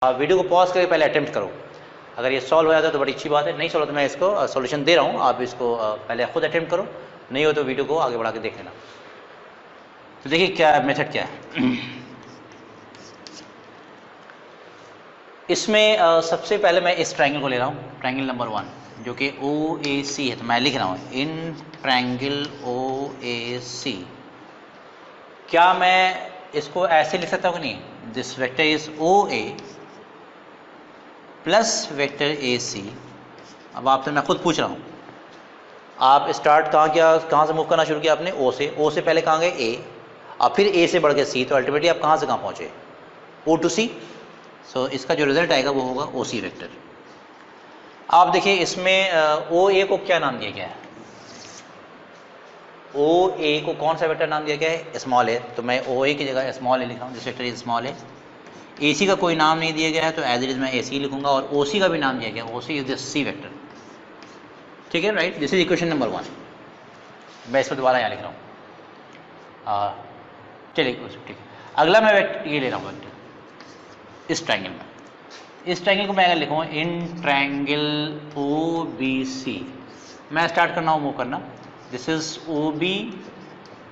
Video को pause करके पहले अटेम्प्ट करो। अगर ये सॉल्व हो जाता है तो बड़ी अच्छी बात है, नहीं सॉल्व तो मैं इसको सॉल्यूशन दे रहा हूँ, आप इसको पहले खुद अटेम्प्ट करो, नहीं हो तो वीडियो को आगे बढ़ा के देख लेना। तो देखिए क्या मेथड क्या है इसमें। सबसे पहले मैं इस ट्रायंगल को ले रहा हूँ, ट्रायंगल नंबर 1 जो कि OAC है, तो मैं लिख रहा हूँ इन ट्रायंगल OAC। क्या मैं इसको ऐसे लिख सकता हूँ कि नहीं, this vector is OA plus vector AC। अब आपसे मैं खुद पूछ रहा हूँ, आप स्टार्ट कहाँ से मूव करना शुरू किया आपने? O से पहले कहाँ गए? A, और फिर A से बढ़ के C, तो अल्टीमेटली आप कहाँ से कहाँ पहुँचे? O to C। सो इसका जो रिजल्ट आएगा वो होगा OC वेक्टर। आप देखिए इसमें OA को क्या नाम दिया गया है? OA को कौन सा वेक्टर नाम दिया गया है? Small a। तो मैं OA की जगह स्मॉल a लिखा हूँ, this vector is small a। AC का कोई नाम नहीं दिया गया है तो एज इट इज मैं AC लिखूंगा, और OC का भी नाम दिया गया, OC is this C vector. ठीक है, right, this is equation number 1। मैं इसको दोबारा यहाँ लिख रहा हूँ। चलिए ठीक है, अगला मैं ये ले रहा हूँ वेक्टर इस ट्रायंगल में। इस ट्रायंगल को मैं अगर लिखूँ इन ट्रायंगल OBC, मैं स्टार्ट करना हूँ मूव करना, this is OB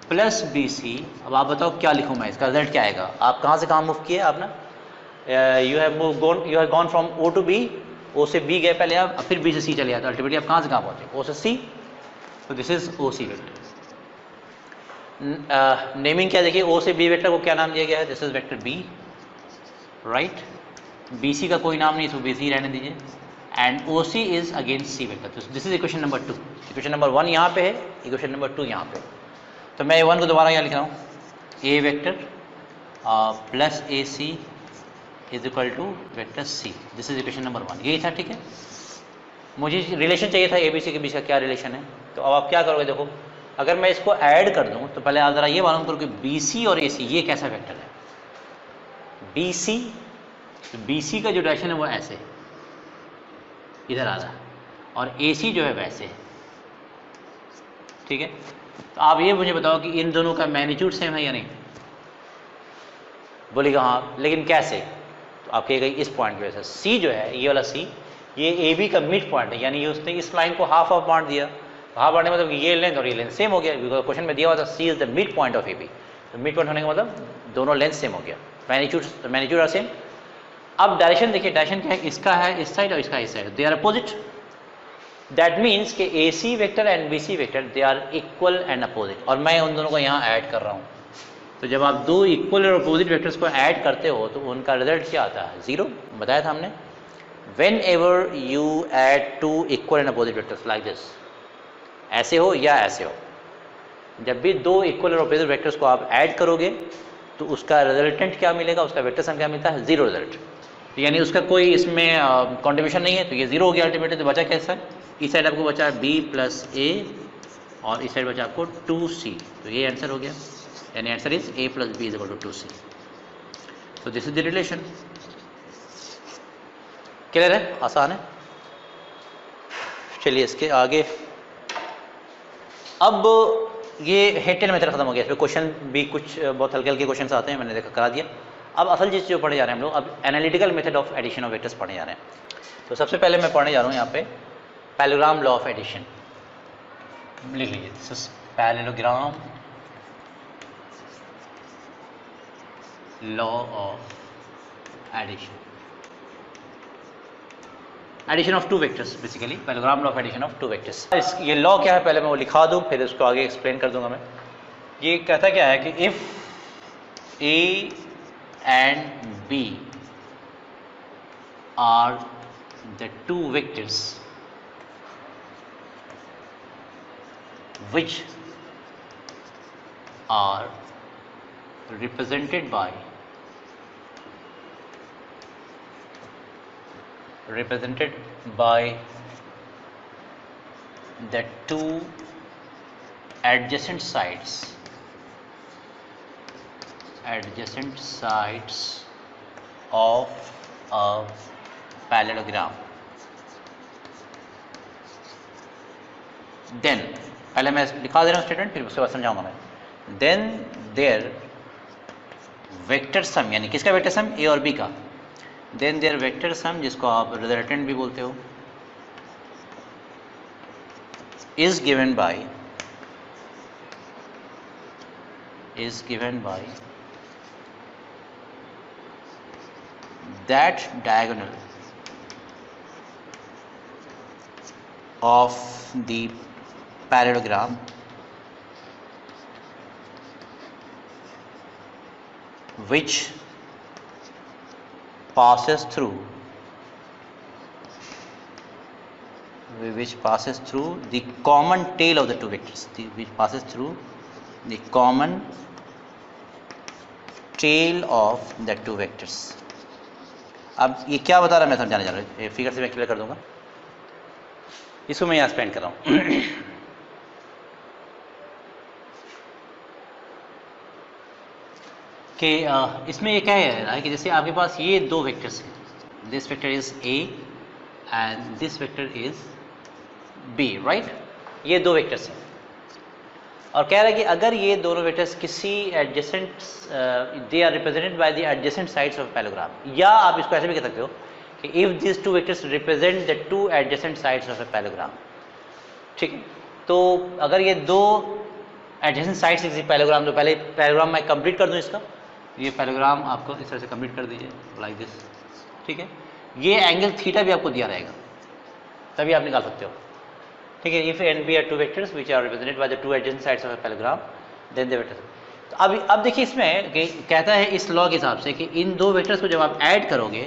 plus BC। अब आप बताओ क्या लिखूँ मैं, इसका रिजल्ट क्या आएगा? आप कहाँ से कहाँ मूव किए आप ना? You have gone from O to B, O से B गए पहले आप, फिर B से C चले जाते, अल्टीमेटली आप कहाँ से कहाँ पहुँचे? O से C। तो this is OC vector. Naming क्या देखिए, O से B वेक्टर को क्या नाम दिया गया है? This is vector B, right. BC का कोई नाम नहीं, इसको BC रहने दीजिए, and OC is again C vector. तो this is equation number 2। Equation number 1 यहाँ पे है, इक्वेशन नंबर 2 यहाँ पे। तो मैं A1 को दोबारा यहाँ लिख रहा हूँ, A vector plus AC is equal to vector C। This is equation number 1, यही था। ठीक है, मुझे रिलेशन चाहिए था ABC के बीच का, क्या रिलेशन है? तो अब आप क्या करोगे, देखो अगर मैं इसको ऐड कर दूँ तो पहले आप ज़रा ये मालूम करो कि BC और AC ये कैसा वेक्टर है। BC का जो डायरेक्शन है वो ऐसे इधर आ रहा है, और AC जो है वैसे है। ठीक है, तो आप ये मुझे बताओ कि इन दोनों का मैग्नीट्यूड सेम है या नहीं? बोलेगा हाँ, लेकिन कैसे? तो आप कहेगा इस पॉइंट की वजह से। C जो है, ये वाला C, ये AB का मिड पॉइंट है, यानी उसने इस लाइन को हाफ ऑफ बांट दिया। हाफ बांटने मतलब ये लेंथ और ये लेंथ सेम हो गया, बिकॉज क्वेश्चन में दिया हुआ था C is the mid point of AB। तो मिड पॉइंट होने का मतलब दोनों लेंथ सेम हो गया, मैग्नीट्यूड आर सेम। अब डायरेक्शन देखिए, डायरेक्शन क्या है? इसका है इस साइड और इसका इस side, they are opposite. That means कि AC vector and BC vector they are equal and opposite, और मैं उन दोनों को यहाँ ऐड कर रहा हूँ। तो जब आप दो इक्वल और अपोजिट वेक्टर्स को ऐड करते हो तो उनका रिजल्ट क्या आता है? 0। बताया था हमने, whenever you add two equal and opposite vectors like this, ऐसे हो या ऐसे हो, जब भी दो इक्वल और अपोजिट वेक्टर्स को आप ऐड करोगे तो उसका रिजल्टेंट क्या मिलेगा? उसका वेक्टर सम क्या मिलता है? 0 रिजल्ट। यानी उसका कोई इसमें कॉन्ट्रीब्यूशन नहीं है, तो ये 0 हो गया अल्टीमेटली। तो बचा कैसा? इस साइड आपको बचा B प्लस A, और इस साइड बचा आपको 2C। तो ये आंसर हो गया, यानी answer is A plus B is equal to 2C। तो this is the relation. Clear है? आसान है। चलिए इसके आगे, अब ये हेड टेल मेथड खत्म हो गया। इसमें क्वेश्चन भी कुछ बहुत हल्के हल्के क्वेश्चन आते हैं, मैंने देखा करा दिया। अब असल चीज़ जो पढ़े जा रहे हैं हम लोग, अब analytical method of addition of vectors पढ़ने जा रहे हैं। तो सबसे पहले मैं पढ़ने जा रहा हूँ यहाँ पे पैरेललोग्राम लॉ ऑफ एडिशन। लिख लीजिए, this is parallelogram law of addition, addition of two vectors, basically parallelogram law of addition of two vectors. ये लॉ क्या है पहले मैं वो लिखा दूँ, फिर उसको आगे एक्सप्लेन कर दूंगा मैं। ये कहता क्या है कि if A and B are the two vectors which are represented by the two adjacent sides of a parallelogram, then पहले मैं लिखा दे रहा हूँ स्टेटमेंट, फिर उसके बाद समझाऊंगा मैं। देन देयर वेक्टर सम, यानी किसका वेक्टर सम? A और B का, देन देयर वेक्टर सम, जिसको आप रिजल्टेंट भी बोलते हो, is given by that diagonal of the parallelogram which passes through the common tail of the two vectors, which passes through the common tail of the two vectors. अब ये क्या बता रहा है मैं समझाने जा रहा हूँ, फिगर से मैं क्लियर कर दूंगा, इसको मैं यहाँ स्पेंड कर रहा हूँ। कि इसमें ये क्या है कि जैसे आपके पास ये दो वेक्टर्स हैं, this vector is A and this vector is B, right, ये दो वेक्टर्स हैं, और कह रहा है कि अगर ये दोनों वेक्टर्स किसी adjacent, they are represented by the adjacent sides of parallelogram, या आप इसको ऐसे भी कह सकते हो कि if this two vectors represent the two adjacent sides of a parallelogram, ठीक है। तो अगर ये दो एडजेसेंट साइड्स किसी पैरेललोग्राम, तो पहले पैरेललोग्राम मैं कंप्लीट कर दूं इसका, ये पैरेललोग्राम आपको इस तरह से कंप्लीट कर दीजिए लाइक दिस, ठीक है। ये एंगल थीटा भी आपको दिया रहेगा, तभी आप निकाल सकते हो, ठीक है। If and B are two vectors which are represented by the two adjacent sides of a parallelogram then the vector. तो अब देखिए इसमें कहता है इस लॉ के हिसाब से कि इन दो वेक्टर्स को जब आप ऐड करोगे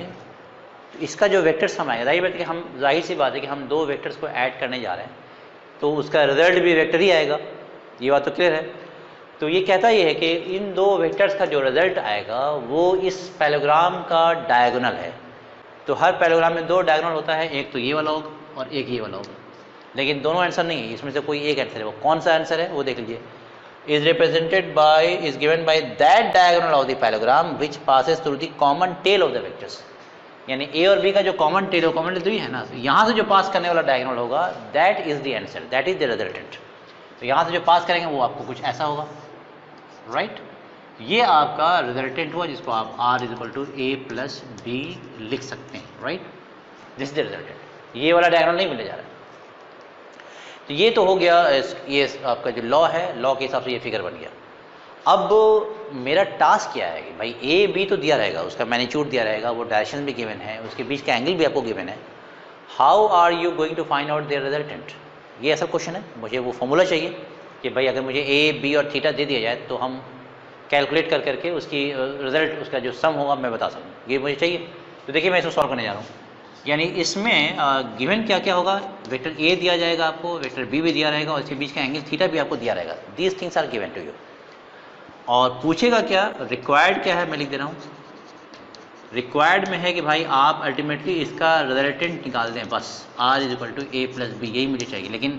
तो इसका जो वेक्टर सम आएगा, जाहिर सी बात है कि हम दो वेक्टर्स को ऐड करने जा रहे हैं तो उसका रिजल्ट भी वेक्टर ही आएगा, ये बात तो क्लियर है। तो ये कहता ये है कि इन दो वेक्टर्स का जो रिजल्ट आएगा वो इस पैरेललोग्राम का डायगोनल है। तो हर पैरेललोग्राम में दो डायगोनल होता है, एक तो ये वाला होगा और एक ये वाला होगा, लेकिन दोनों आंसर नहीं है, इसमें से कोई एक आंसर है। वो कौन सा आंसर है वो देख लीजिए, is given by that diagonal of the parallelogram which passes through the common tail of the vectors, यानी ए और बी का जो कॉमन टेल तो ये है ना, तो यहाँ से जो पास करने वाला डायगोनल होगा that is the answer, that is the resultant. तो यहाँ से जो पास करेंगे वो आपको कुछ ऐसा होगा, राइट। ये आपका रिजल्टेंट हुआ जिसको आप r = a+b लिख सकते हैं, right, this is the resultant. ये वाला डायगोनल नहीं मिलने जा रहा है। तो ये तो हो गया, ये आपका जो लॉ है, लॉ के हिसाब से ये फिगर बन गया। अब मेरा टास्क क्या है कि भाई ए बी तो दिया रहेगा, उसका मैग्नीट्यूड दिया रहेगा, वो डायरेक्शन भी गिवन है, उसके बीच का एंगल भी आपको गिवन है। How are you going to find out their resultant, ये ऐसा क्वेश्चन है। मुझे वो फॉर्मूला चाहिए कि भाई अगर मुझे ए बी और थीटा दे दिया जाए तो हम कैलकुलेट कर करके उसकी रिजल्ट, उसका जो सम होगा मैं बता सकूँ, ये मुझे चाहिए। तो देखिए मैं इसको सॉल्व करने जा रहा हूँ। यानी इसमें गिवन क्या क्या होगा, वेक्टर ए दिया जाएगा आपको, वेक्टर बी भी दिया रहेगा और इसके बीच का एंगल थीटा भी आपको दिया रहेगा। These things are given to you. और पूछेगा क्या, रिक्वायर्ड क्या है, मैं लिख दे रहा हूँ। रिक्वायर्ड में है कि भाई आप अल्टीमेटली इसका रिजल्टेंट निकाल दें, बस r = a+b, यही मुझे चाहिए। लेकिन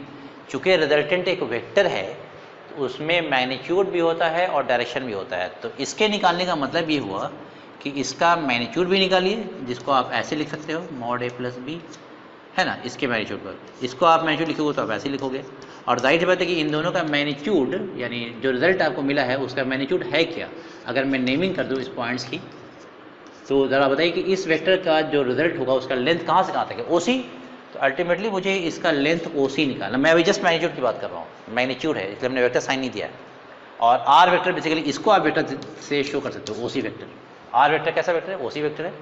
चूँकि रिजल्टेंट एक वेक्टर है तो उसमें मैग्नीट्यूड भी होता है और डायरेक्शन भी होता है। तो इसके निकालने का मतलब ये हुआ कि इसका मैग्नीट्यूड भी निकालिए, जिसको आप ऐसे लिख सकते हो mod a+b, है ना, इसके मैग्नीट्यूड पर। इसको आप मैग्नीट्यूड लिखोगे तो आप ऐसे लिखोगे। और जाहिर सी बात है कि इन दोनों का मैग्नीट्यूड, यानी जो रिजल्ट आपको मिला है उसका मैग्नीट्यूड है क्या। अगर मैं नेमिंग कर दूँ इस पॉइंट्स की, तो ज़रा बताइए कि इस वेक्टर का जो रिजल्ट होगा उसका लेंथ कहाँ से कहाँ तक है, OC। तो अल्टीमेटली मुझे इसका लेंथ OC निकालना। मैं अभी जस्ट मैग्नीट्यूड की बात कर रहा हूँ, मैग्नीट्यूड है इसलिए हमने वेक्टर साइन नहीं दिया है। और R वेक्टर बेसिकली इसको आप वेक्टर से शो कर सकते हो, OC वेक्टर। R वेक्टर कैसा वेक्टर है, OC वेक्टर है।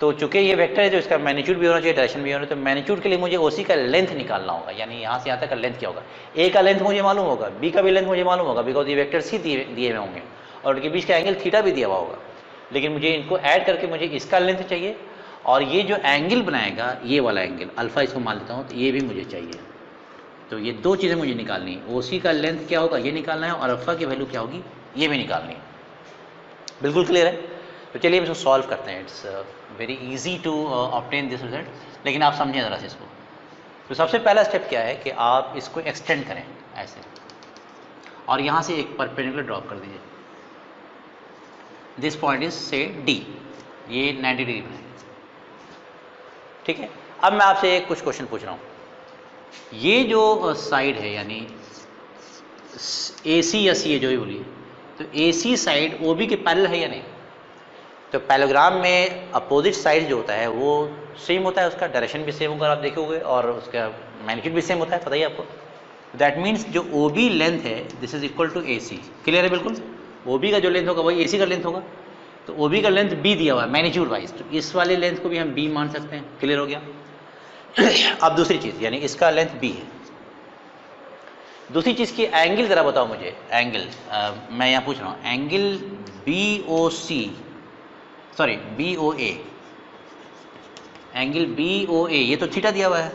तो चूंकि ये वेक्टर है जो इसका मैग्नीट्यूड भी होना चाहिए, डायरेक्शन भी होना चाहिए, तो मैग्नीट्यूड के लिए मुझे OC का लेंथ निकालना होगा, यानी यहाँ से यहाँ तक का लेंथ क्या होगा। A का लेंथ मुझे मालूम होगा, B का भी लेंथ मुझे मालूम होगा, बिकॉज ये वेक्टर सी दिए हुए होंगे और उनके बीच का एंगल थीटा भी दिया हुआ होगा। लेकिन मुझे इनको ऐड करके मुझे इसका लेंथ चाहिए, और ये जो एंगल बनाएगा, ये वाला एंगल अल्फा इसको मान लेता हूँ, तो ये भी मुझे चाहिए। तो ये दो चीज़ें मुझे निकालनी है, OC का लेंथ क्या होगा ये निकालना है, और अल्फा की वैल्यू क्या होगी ये भी निकालनी है। बिल्कुल क्लियर है। तो चलिए हम इसको सॉल्व करते हैं। It's very easy to obtain this result, लेकिन आप समझें ज़रा से इसको। तो सबसे पहला स्टेप क्या है कि आप इसको एक्सटेंड करें ऐसे, और यहाँ से एक परपेंडिकुलर ड्रॉप कर दीजिए। दिस पॉइंट इज से D, ये 90 डिग्री पर है, ठीक है। अब मैं आपसे एक कुछ क्वेश्चन पूछ रहा हूँ। ये जो साइड है, यानी AC या CA जो भी बोलिए, तो AC साइड OB के पैरेलल है या नहीं। तो पैरेललोग्राम में अपोजिट साइड जो होता है वो सेम होता है, उसका डायरेक्शन भी सेम होगा आप देखोगे, और उसका मैग्नीट्यूड भी सेम होता है, पता ही आपको। दैट मीन्स जो ओ बी लेंथ है this is equal to A C. Clear है बिल्कुल? ओ बी का जो लेंथ होगा वही ए सी का लेंथ होगा। तो ओ बी का लेंथ बी दिया हुआ है मैग्नीट्यूड वाइज, तो इस वाले लेंथ को भी हम बी मान सकते हैं। क्लियर हो गया? अब दूसरी चीज़, यानी इसका लेंथ बी है। दूसरी चीज़ की एंगल ज़रा बताओ मुझे, एंगल मैं यहाँ पूछ रहा हूँ, एंगल बी ओ सी, सॉरी बी ओ ए, एंगल बी ओ ए, ये तो थीटा दिया हुआ है।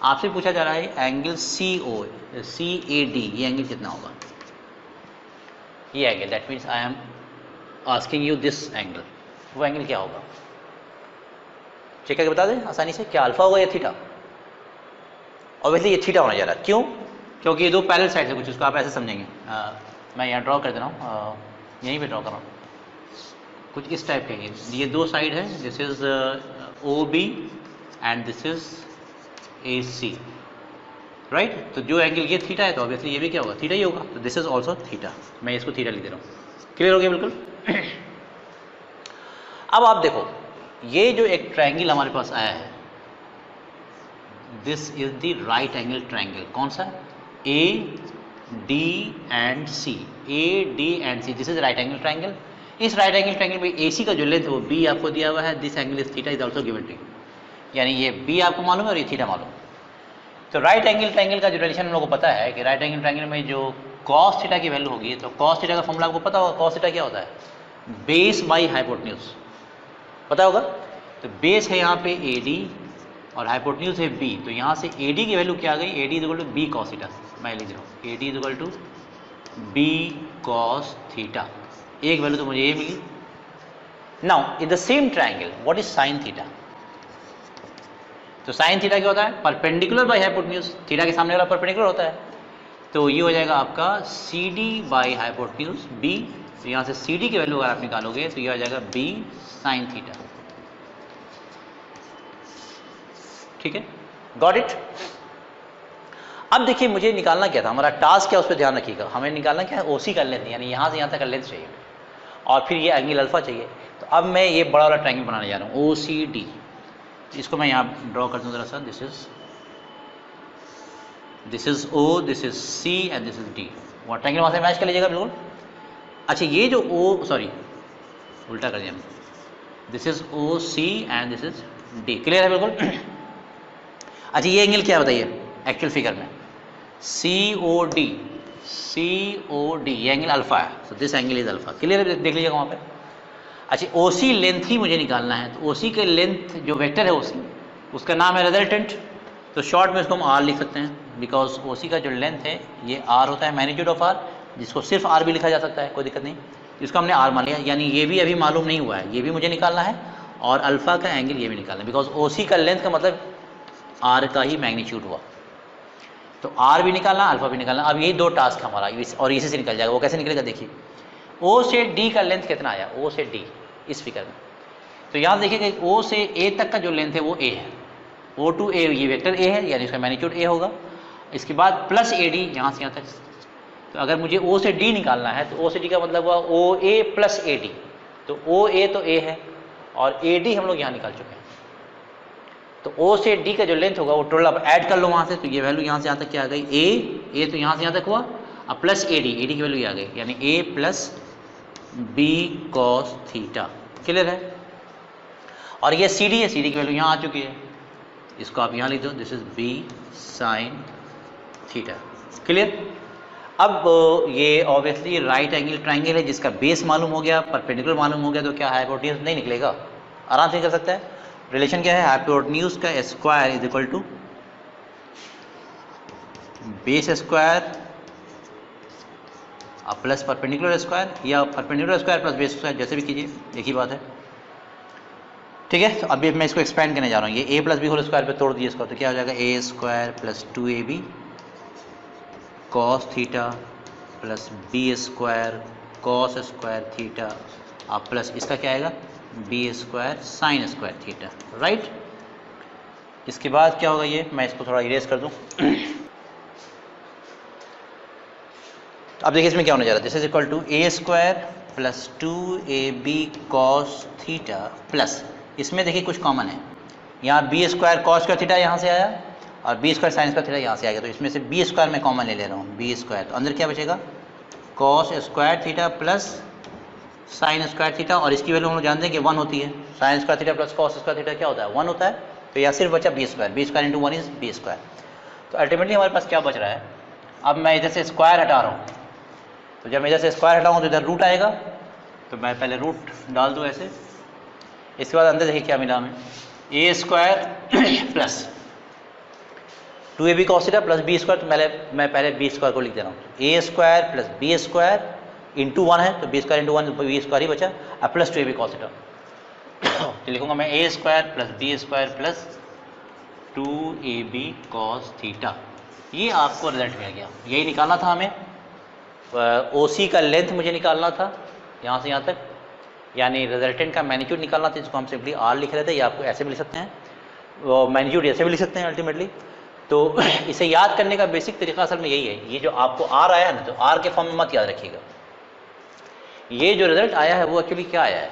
आपसे पूछा जा रहा है angle C O C A D, ये एंगल कितना होगा? ये angle, that means I am asking you this angle, वो एंगल क्या होगा? चेक करके बता दें आसानी से, क्या अल्फा होगा या थीटा? ऑब्वियसली ये थीटा होने जा रहा है। क्यों? क्योंकि ये दो पैरेलल साइड है कुछ, उसको आप ऐसे समझेंगे। मैं यहाँ ड्रॉ कर दे रहा हूँ, यहीं पे ड्रॉ कर रहा हूँ, कुछ इस टाइप के। ये दो साइड है, this is O B and this is A C, right? तो जो एंगल ये थीटा है तो ऑब्वियसली ये भी क्या होगा? थीटा ही होगा। तो दिस इज ऑल्सो थीटा, मैं इसको थीटा लिख दे रहा हूँ। क्लियर हो गया बिल्कुल? अब आप देखो, ये जो एक ट्रायंगल हमारे पास आया है, this is the right angle triangle. कौन सा? A D and C, A D and C, this is right angle triangle. इस राइट एंगल ट्रायंगल में ए सी का जो लेंथ है वो बी आपको दिया हुआ है, this angle is theta is also given to you, यानी ये बी आपको मालूम है और ये थीटा मालूम। तो राइट एंगल ट्रायंगल का जो रिलेशन हम लोगों को पता है कि राइट एंगल ट्रायंगल में जो कॉस थीटा की वैल्यू होगी, तो कॉस थीटा का फॉर्मूला आपको पता होगा। कॉस थीटा क्या होता है? बेस बाई हाइपोटेन्यूज, पता होगा। तो बेस है यहाँ पे ए डी और हाइपोटेन्यूज है बी, तो यहाँ से ए डी की वैल्यू क्या आ गई? A D is equal to B cos theta. मैं लिख रहा हूँ A D is equal to B cos theta, एक वैल्यू तो मुझे ये मिली। Now in the same triangle what is sine theta? तो साइन थीटा क्या होता है? परपेंडिकुलर बाई हाइपोटेन्यूज, थीटा के सामने वाला परपेंडिकुलर होता है। तो ये हो जाएगा आपका C D by hypotenuse B, तो यहाँ से सी डी की वैल्यू अगर आप निकालोगे तो ये हो जाएगा बी साइन थीटा। ठीक है, गॉट इट? अब देखिए मुझे निकालना क्या था, हमारा टास्क क्या, उस पर ध्यान रखिएगा। हमें निकालना क्या है? ओसी का लेंथ, यानी यहाँ से यहाँ तक का लेंथ चाहिए, और फिर ये एंगल अल्फा चाहिए। तो अब मैं ये बड़ा वाला ट्रायंगल बनाने जा रहा हूँ, ओ सी डी। इसको मैं यहाँ ड्रॉ कर दूँ जरा सा, this is O, this is C and this is D. वो ट्रायंगल वहाँ से मैच कर लीजिएगा बिल्कुल। अच्छा, ये जो ओ, सॉरी उल्टा कर दिया, this is O C and this is D. Clear है बिल्कुल? अच्छा, ये एंगल क्या बताइए एक्चुअल फिगर में? सी ओ डी, ये एंगल अल्फा है, so this angle is alpha. Clear है? देख लीजिएगा वहाँ पे। अच्छा, ओ सी लेंथ ही मुझे निकालना है, तो ओ सी के लेंथ जो वेक्टर है ओ सी, उसका नाम है रिजल्टेंट। तो शॉर्ट में इसको हम आर लिख सकते हैं, बिकॉज ओ सी का जो लेंथ है ये आर होता है, मैग्नीट्यूड ऑफ आर, जिसको सिर्फ आर भी लिखा जा सकता है, कोई दिक्कत नहीं। इसको हमने आर मान लिया, यानी ये भी अभी मालूम नहीं हुआ है, ये भी मुझे निकालना है, और अल्फा का एंगल ये भी निकालना है, बिकॉज ओ सी का लेंथ का मतलब आर का ही मैग्नीट्यूड हुआ। तो आर भी निकालना, अल्फा भी निकालना। अब यही दो टास्क हमारा, और इसी से निकल जाएगा। वो कैसे निकलेगा देखिए, ओ से डी का लेंथ कितना आया, ओ से डी इस फिगर में। तो यहाँ देखिएगा ओ से ए तक का जो लेंथ है वो ए है, ओ टू ए, ये वेक्टर ए है, यानी इसका मैग्नीट्यूड ए होगा। इसके बाद प्लस ए डी यहाँ से यहाँ तक। तो अगर मुझे ओ से डी निकालना है तो ओ से डी का मतलब हुआ ओ ए प्लस ए डी। तो ओ ए तो ए है और ए डी हम लोग यहाँ निकाल चुके हैं। तो ओ से डी का जो लेंथ होगा वो टोटल आप ऐड कर लो वहाँ से, तो ये वैल्यू यहाँ से यहाँ तक क्या आ गई? ए तो यहाँ से यहाँ तक हुआ, अब प्लस ए डी की वैल्यू ये आ गई, यानी A plus B cos theta. Clear है? और ये सी डी है, सी डी की वैल्यू यहाँ आ चुकी है, इसको आप यहाँ लिख दो, this is B sine theta. Clear? अब ये ऑब्वियसली राइट एंगल ट्रायंगल है, जिसका बेस मालूम हो गया, परपेंडिकुलर मालूम हो गया, तो क्या हाइपोटेन्यूज नहीं निकलेगा? आराम से कर सकता है। रिलेशन क्या है? हाइपोटेन्यूज का square is equal to base square plus perpendicular square, या perpendicular square plus base square, जैसे भी कीजिए, एक ही बात है। ठीक है? तो अभी मैं इसको एक्सपेंड करने जा रहा हूँ, ये A plus B whole square पे तोड़ दिए इसको, तो क्या हो जाएगा? A square plus 2ab cos theta plus B square cos square theta, अब प्लस इसका क्या आएगा? B square sine square theta. Right? इसके बाद क्या होगा? ये मैं इसको थोड़ा इरेज कर दूँ। अब देखिए इसमें क्या होने जा रहा है, this is equal to A square plus 2ab cos theta plus, इसमें देखिए कुछ कॉमन है, यहाँ B square cos square theta यहाँ से आया और B square sine square theta यहाँ से आ गया, तो इसमें से बी स्क्वायर मैं कॉमन ले रहा हूँ, बी स्क्वायर, तो अंदर क्या बचेगा cos square theta plus sign square theta, और इसकी वैल्यू हम लोग जानते हैं कि 1 होती है, sign square theta plus cos square theta क्या होता है 1 होता है, तो यहाँ सिर्फ बचा B square into 1 is B square. तो अल्टीमेटली हमारे पास क्या बच रहा है, अब मैं इधर से स्क्वायर हटा रहा हूँ, तो जब मैं इधर से स्क्वायर हटाऊँ तो इधर रूट आएगा, तो मैं पहले रूट डाल दूँ ऐसे, इसके बाद अंदर देखिए क्या मिला हमें, A square plus 2ab cos theta plus B square, तो मैं पहले बी स्क्वायर को लिख दे रहा हूँ, A square plus B square into 1 है, तो B square into 1 B square ही बचा, अब प्लस 2ab कॉस थीटा, तो लिखूंगा मैं A square plus B square plus 2ab cos theta. ये आपको रिजल्ट मिल गया, यही निकालना था हमें, ओसी का लेंथ मुझे निकालना था यहाँ से यहाँ तक, यानी रिजल्टेंट का मैग्नीट्यूड निकालना था, जिसको हम सिंपली आर लिख रहे थे, या आपको ऐसे भी लिख सकते हैं, वो मैग्नीट्यूड ऐसे भी लिख सकते हैं अल्टीमेटली। तो इसे याद करने का बेसिक तरीका असल में यही है, ये जो आपको आर आया है ना, तो आर के फॉर्म में मत याद रखिएगा, ये जो रिजल्ट आया है वो एक्चुअली क्या आया है,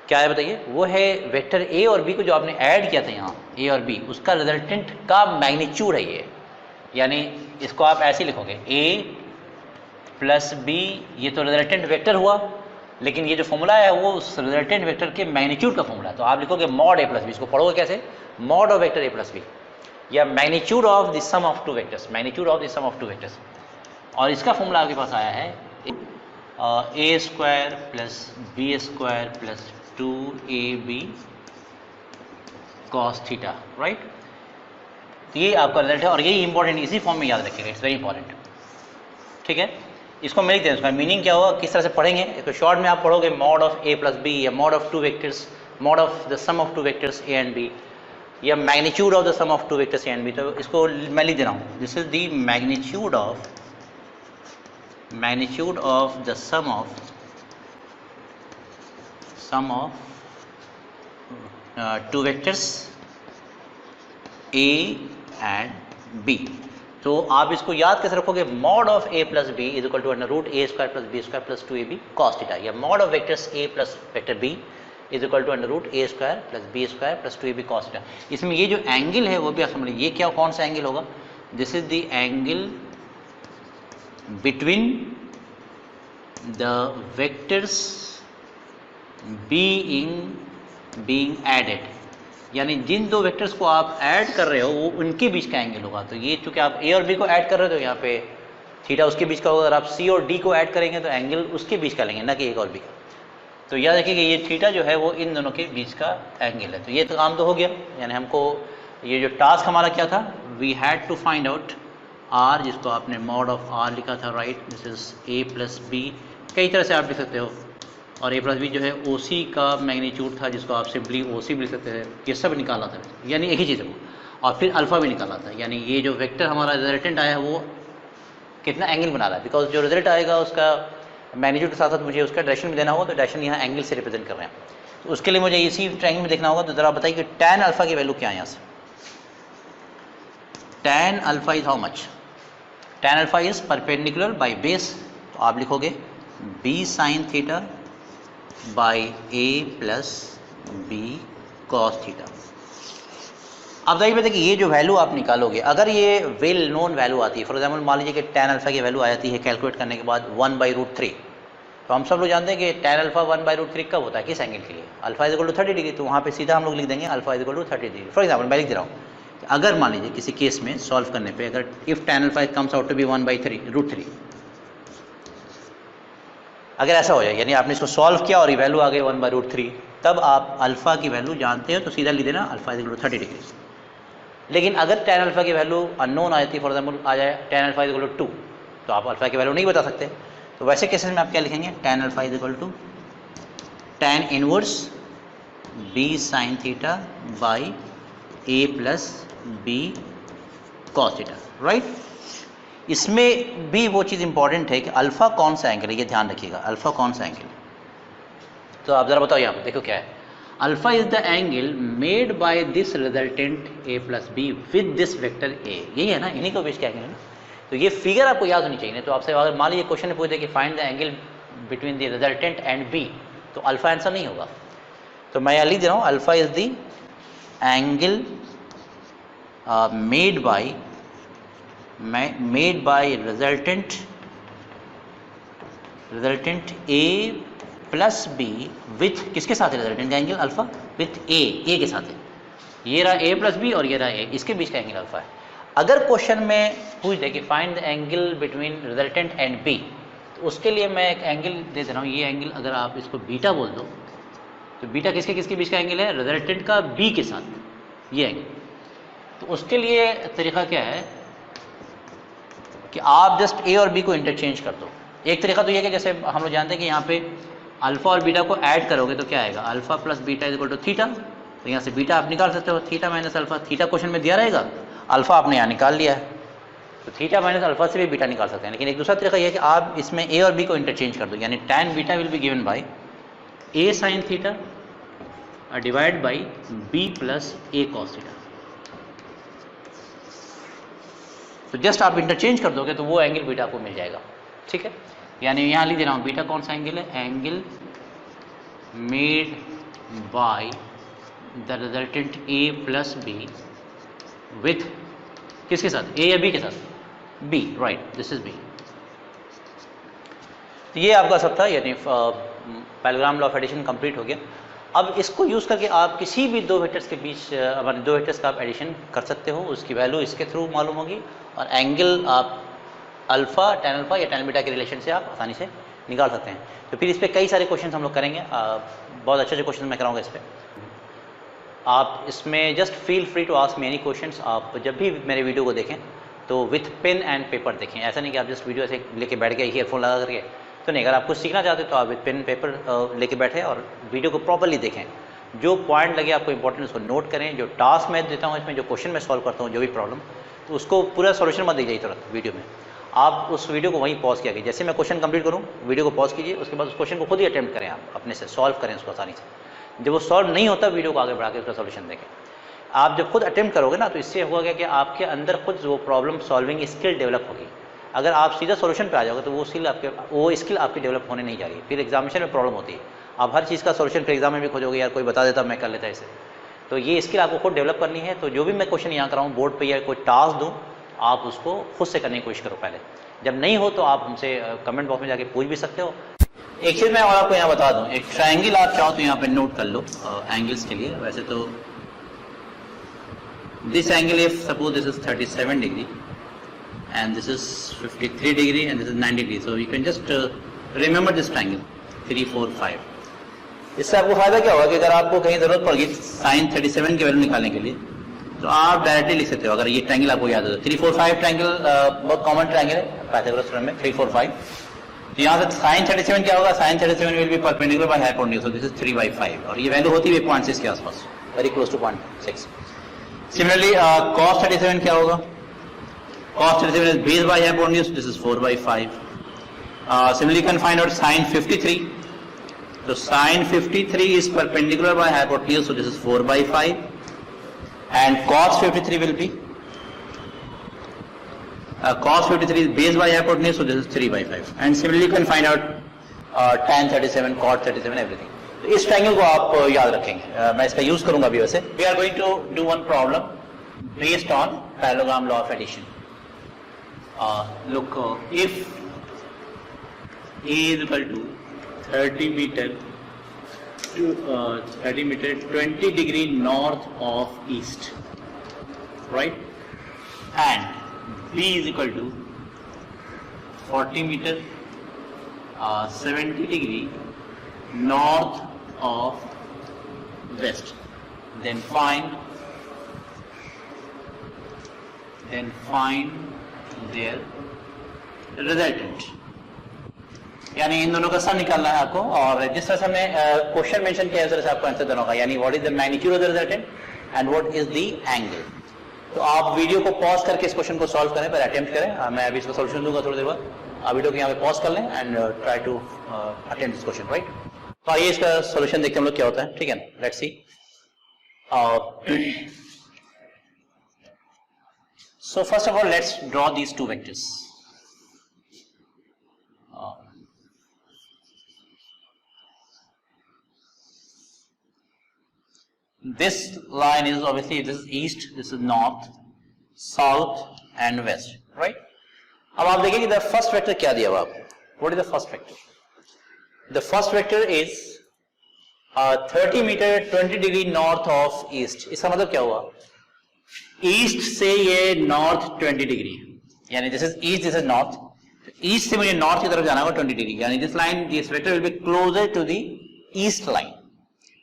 क्या है बताइए, वो है वेक्टर ए और बी को जो आपने ऐड किया था यहाँ ए और बी, उसका रिजल्टेंट का मैग्नीट्यूड है ये, यानी इसको आप ऐसे लिखोगे ए प्लस बी, ये तो रिजल्टेंट वेक्टर हुआ, लेकिन ये जो फॉर्मूला है वो उस रिजल्टेंट वेक्टर के मैग्नीट्यूड का फॉर्मूला है, तो आप लिखोगे मॉड ए प्लस बी, इसको पढ़ोगे कैसे, mod of vector A plus B, या magnitude of the sum of two vectors, magnitude of the sum of two vectors, और इसका फॉर्मूला आपके पास आया है A square plus B square plus 2ab cos theta, right. तो ये आपका रिजल्ट है, और यही इंपॉर्टेंट, इसी फॉर्म में याद रखिएगा, इट्स वेरी इंपॉर्टेंट, ठीक है। इसको मैं लिख दें, उसका मीनिंग क्या होगा, किस तरह से पढ़ेंगे, इसको शॉर्ट में आप पढ़ोगे mod of A plus B, या mod of two vectors, mod of the sum of two vectors A and B, या magnitude of the sum of two vectors A and B. तो इसको मैं लिख दे रहा हूँ, this is the magnitude of the sum of two vectors A and B. तो आप इसको याद कैसे रखोगे, mod of A plus B is equal to under root A square plus B square plus 2ab cos theta, या mod of vectors a plus vector b is equal to under root A square plus B square plus 2ab cos theta. इसमें ये जो angle है वो भी आप समझ लीजिए, ये क्या कौन सा एंगल होगा, this is the angle between the vectors being added, यानी जिन दो वेक्टर्स को आप ऐड कर रहे हो वो उनके बीच का एंगल होगा। तो ये चूंकि आप ए और बी को ऐड कर रहे हो तो यहाँ पे थीटा उसके बीच का होगा, अगर आप सी और डी को ऐड करेंगे तो एंगल उसके बीच का लेंगे, ना कि एक और बी का। तो याद रखिए कि ये थीटा जो है वो इन दोनों के बीच का एंगल है। तो ये तो काम तो हो गया, यानी हमको ये जो टास्क हमारा क्या था, we had to find out R, जिसको आपने मॉड ऑफ आर लिखा था, right, this is A plus B, कई तरह से आप लिख सकते हो, और ए प्लस बी जो है ओ सी का मैग्नीट्यूड था, जिसको आप सिंपली ओ सी भी लिख सकते हैं, ये सब निकाला था, यानी एक ही चीज़ है वो, और फिर अल्फ़ा भी निकाला था, यानी ये जो वेक्टर हमारा रिजल्टेंट आया है वो कितना एंगल बना रहा है, बिकॉज जो रिजल्ट आएगा उसका मैग्नीट्यूड के साथ साथ मुझे उसका डायरेक्शन भी देना होगा, तो डायरेक्शन यहाँ एंगल से रिप्रेजेंट कर रहे हैं, तो उसके लिए मुझे इसी ट्रायंगल में देखना होगा। तो ज़रा बताइए कि tan अल्फ़ा की वैल्यू क्या है यहाँ से, tan alpha is how much, tan alpha is perpendicular by base, तो आप लिखोगे b sine theta by a plus B cos theta. अब जाइए बताइए कि ये जो वैल्यू आप निकालोगे, अगर ये वेल नोन वैल्यू आती है, फॉर एग्जाम्पल मान लीजिए कि tan अल्फ़ा की वैल्यू आ जाती है कैलकुलेट करने के बाद 1/√3, तो हम सब लोग जानते हैं कि tan अल्फ़ा 1/√3 कब होता है, किस एंगल के लिए, alpha is equal to 30 degree, तो वहाँ पे सीधा हम लोग लिख देंगे alpha is equal to 30 degree. For example मैं लिख दे रहा हूँ कि अगर मान लीजिए किसी केस में सॉल्व करने पर अगर if tan alpha comes out to be 1/√3, अगर ऐसा हो जाए, यानी आपने इसको सॉल्व किया और ये वैल्यू आ गई 1/√3, तब आप अल्फ़ा की वैल्यू जानते हो तो सीधा लिख देना alpha is equal to 30 degree. लेकिन अगर tan अल्फ़ा की वैल्यू अननोन आ जाती है, फॉर एग्जाम्पल आ जाए tan alpha is equal to 2, तो आप अल्फ़ा की वैल्यू नहीं बता सकते, तो वैसे केसेस में आप क्या लिखेंगे, tan alpha is equal to tan inverse b sine theta by a plus B cos theta, right. इसमें भी वो चीज़ इंपॉर्टेंट है कि अल्फ़ा कौन सा एंगल है, ये ध्यान रखिएगा, अल्फ़ा कौन सा एंगल है। तो आप ज़रा बताओ यहाँ पर देखो क्या है, alpha is the angle made by this resultant A plus be with this vector A, यही है ना, इन्हीं को बीच का एंगल है ना। तो ये फिगर आपको याद होनी चाहिए, तो आपसे अगर मान लीजिए क्वेश्चन में पूछते कि find the angle between the resultant and B, तो अल्फा आंसर नहीं होगा। तो मैं यहाँ लिख दे रहा हूँ alpha is the angle made by resultant A plus B with, किसके साथ है रिजल्टेंट का एंगल अल्फा, विथ ए के साथ है। ये रहा ए प्लस बी और ये रहा ए, इसके बीच का एंगल अल्फा है। अगर क्वेश्चन में पूछ दे कि find the angle between resultant and B, तो उसके लिए मैं एक एंगल दे दे रहा हूँ। ये एंगल अगर आप इसको बीटा बोल दो, तो बीटा किसके किसके बीच का एंगल है, रिजल्टेंट का बी के साथ, ये एंगल। तो उसके लिए तरीका क्या है कि आप जस्ट ए और बी को इंटरचेंज कर दो। एक तरीका तो ये कि जैसे हम लोग जानते हैं कि यहाँ पे अल्फा और बीटा को ऐड करोगे तो क्या आएगा, alpha plus beta is equal to theta. तो यहाँ से बीटा आप निकाल सकते हो, theta minus alpha. Theta question में दिया रहेगा, अल्फा आपने यहाँ निकाल लिया है, तो थीटा माइनस अल्फा से भी बीटा निकाल सकते हैं। लेकिन एक दूसरा तरीका यह है कि आप इसमें ए और बी को इंटरचेंज कर दो, यानी tan beta will be given by A sine theta divide by B plus A cos theta. तो जस्ट आप इंटरचेंज कर दोगे तो वो एंगल बीटा आपको मिल जाएगा, ठीक है। यानी यहाँ लिख दे रहा हूँ बीटा कौन सा एंगल है, angle made by the resultant A plus B with, किसके साथ, ए या बी के साथ, B, right, this is B. तो ये आपका सब था, यानी parallelogram law of addition complete हो गया। अब इसको यूज़ करके आप किसी भी दो वेक्टर्स के बीच, दो वेक्टर्स का आप एडिशन कर सकते हो, उसकी वैल्यू इसके थ्रू मालूम होगी, और एंगल आप अल्फा, टैन अल्फा या टैन बीटा के रिलेशन से आप आसानी से निकाल सकते हैं। तो फिर इस पर कई सारे क्वेश्चन हम लोग करेंगे, बहुत अच्छे अच्छे क्वेश्चन मैं कराऊंगा इस पर। आप इसमें just feel free to ask me any questions. आप जब भी मेरे वीडियो को देखें तो विथ पेन एंड पेपर देखें, ऐसा नहीं कि आप जस्ट वीडियो ऐसे लेके बैठ गए ईयरफोन लगा करके, तो नहीं। अगर आप कुछ सीखना चाहते हो तो आप विथ पेन पेपर लेके बैठे और वीडियो को प्रॉपरली देखें। जो पॉइंट लगे आपको इंपॉर्टेंट उसको नोट करें। जो टास्क मैं देता हूँ इसमें, जो क्वेश्चन मैं सॉल्व करता हूँ, जो भी प्रॉब्लम, तो उसको पूरा सॉल्यूशन मत दीजिए तुरंत वीडियो में। आप उस वीडियो को वहीं पॉज किया कीजिए, जैसे मैं क्वेश्चन कंप्लीट करूँ वीडियो को पॉज कीजिए, उसके बाद उस क्वेश्चन को खुद ही अटेम्प्ट करें, आप अपने से सॉल्व करें उसको आसानी से। जब वो सॉल्व नहीं होता वीडियो को आगे बढ़ा के उसका सॉल्यूशन देखें। आप जब खुद अटेम्प्ट करोगे ना, तो इससे होगा कि आपके अंदर खुद वो प्रॉब्लम सॉल्विंग स्किल डेवलप होगी। अगर आप सीधा सॉल्यूशन पे आ जाओगे तो वो स्किल आपकी डेवलप होने नहीं जा रही है, फिर एग्जामिनेशन में प्रॉब्लम होती है। आप हर चीज़ का सॉल्यूशन फिर एग्जाम में भी खोजोगे, यार कोई बता देता मैं कर लेता इसे। तो ये स्किल आपको खुद डेवलप करनी है। तो जो भी मैं क्वेश्चन यहाँ कराऊँ बोर्ड पर या कोई टास्क दूँ, आप उसको खुद से करने की कोशिश करो पहले। जब नहीं हो तो आप हमसे कमेंट बॉक्स में जाके पूछ भी सकते हो। एक चीज़ मैं और आपको यहाँ बता दूँ, एक ट्रायंगल आप चाहो तो यहाँ पे नोट कर लो एंगल्स के लिए। वैसे तो this angle, if suppose this is 37 degree and this is 53 degree and this is 90 degree, so you can just remember this triangle 3 4 5। इससे आपको फायदा क्या होगा कि अगर आपको कहीं जरूरत पड़ गई sin 37 की वैल्यू निकालने के लिए, तो आप डायरेक्टली लिख सकते हो। अगर ये ट्रायंगल आपको याद हो तो 3 4 5 ट्रायंगल बहुत कॉमन ट्रायंगल है पाइथागोरस थ्योरम में, 3 4 5। तो यहाँ से sin 37 क्या होगा, sin 37 will be perpendicular by hypotenuse, so this is 3/5, और ये वैल्यू होती है 0.6 के आसपास, very close to 0.6। Similarly, cos 37 क्या होगा, cos 37 is base by hypotenuse, this is 4/5। Similarly, you can find out sin 53. So sin 53 is perpendicular by hypotenuse, so this is 4/5, and cos 53 will be cos 53 is base by hypotenuse, so this is 3/5। And similarly, you can find out tan 37, cot 37, everything। तो इस triangle को आप याद रखेंगे, मैं इसका use करूंगा अभी। वैसे we are going to do one problem based on parallelogram law of addition. Look, if A is equal to 30 meter 20 degree north of east, right, and B is equal to 40 meter 70 degree north of west, then find their resultant। यानी इन दोनों का सम निकालना है आपको, और जिस तरह से हमने क्वेश्चन मेंशन किया है उस तरह से आपको आंसर देना होगा। यानी what is the magnitude of the resultant and what is the angle. तो आप वीडियो को पॉज करके इस क्वेश्चन को सॉल्व करें, पर अटेम्प्ट करें। मैं अभी इसका सॉल्यूशन दूंगा थोड़ी देर बाद। आप वीडियो को यहाँ पे पॉज कर लें and try to attempt this question, right. तो आइए इसका सॉल्यूशन देखते हैं हम लोग क्या होता है, ठीक है। Let's see. So first of all, let's draw these two vectors। this line is obviously this is east, this is north, south and west, right? अब आप देखिए कि the first vector क्या दिया हुआ आपको? What is the first vector? The first vector is 30 meter 20 degree north of east. इसका मतलब क्या हुआ? ईस्ट से ये नॉर्थ 20 डिग्री, यानी this is east, this is north. East से मुझे नॉर्थ की तरफ जाना होगा 20 डिग्री, यानी this line, this vector will be closer to the east line.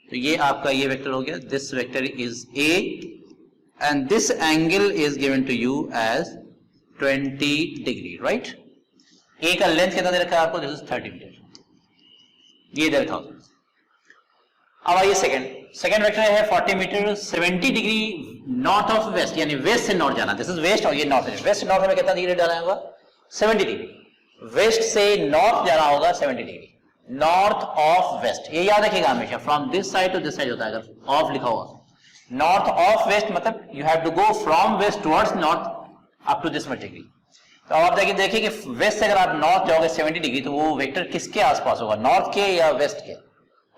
तो ये आपका ये वेक्टर हो गया. This vector is A and this angle is given to you as 20 degree, right? A का लेंथ कितना दे रखा है आपको? दिस इज 30 मीटर, ये दे रखा. अब आइए सेकंड वेक्टर है 40 meter 70 degree north of west, यानी वेस्ट से नॉर्थ जाना. दिस इज वेस्ट और ये नॉर्थ है. वेस्ट से नॉर्थ में कितना डिग्री डालना होगा? 70 डिग्री. वेस्ट से नॉर्थ जाना होगा 70 डिग्री. नॉर्थ ऑफ वेस्ट, ये याद रखिएगा हमेशा. From this side to this side होता है अगर ऑफ लिखा होगा. नॉर्थ ऑफ वेस्ट मतलब you have to go from west towards north up to this much degree. तो आप देखिए कि वेस्ट से अगर आप नॉर्थ जाओगे 70 डिग्री, तो वो वेक्टर किसके आसपास होगा? नॉर्थ के या वेस्ट के?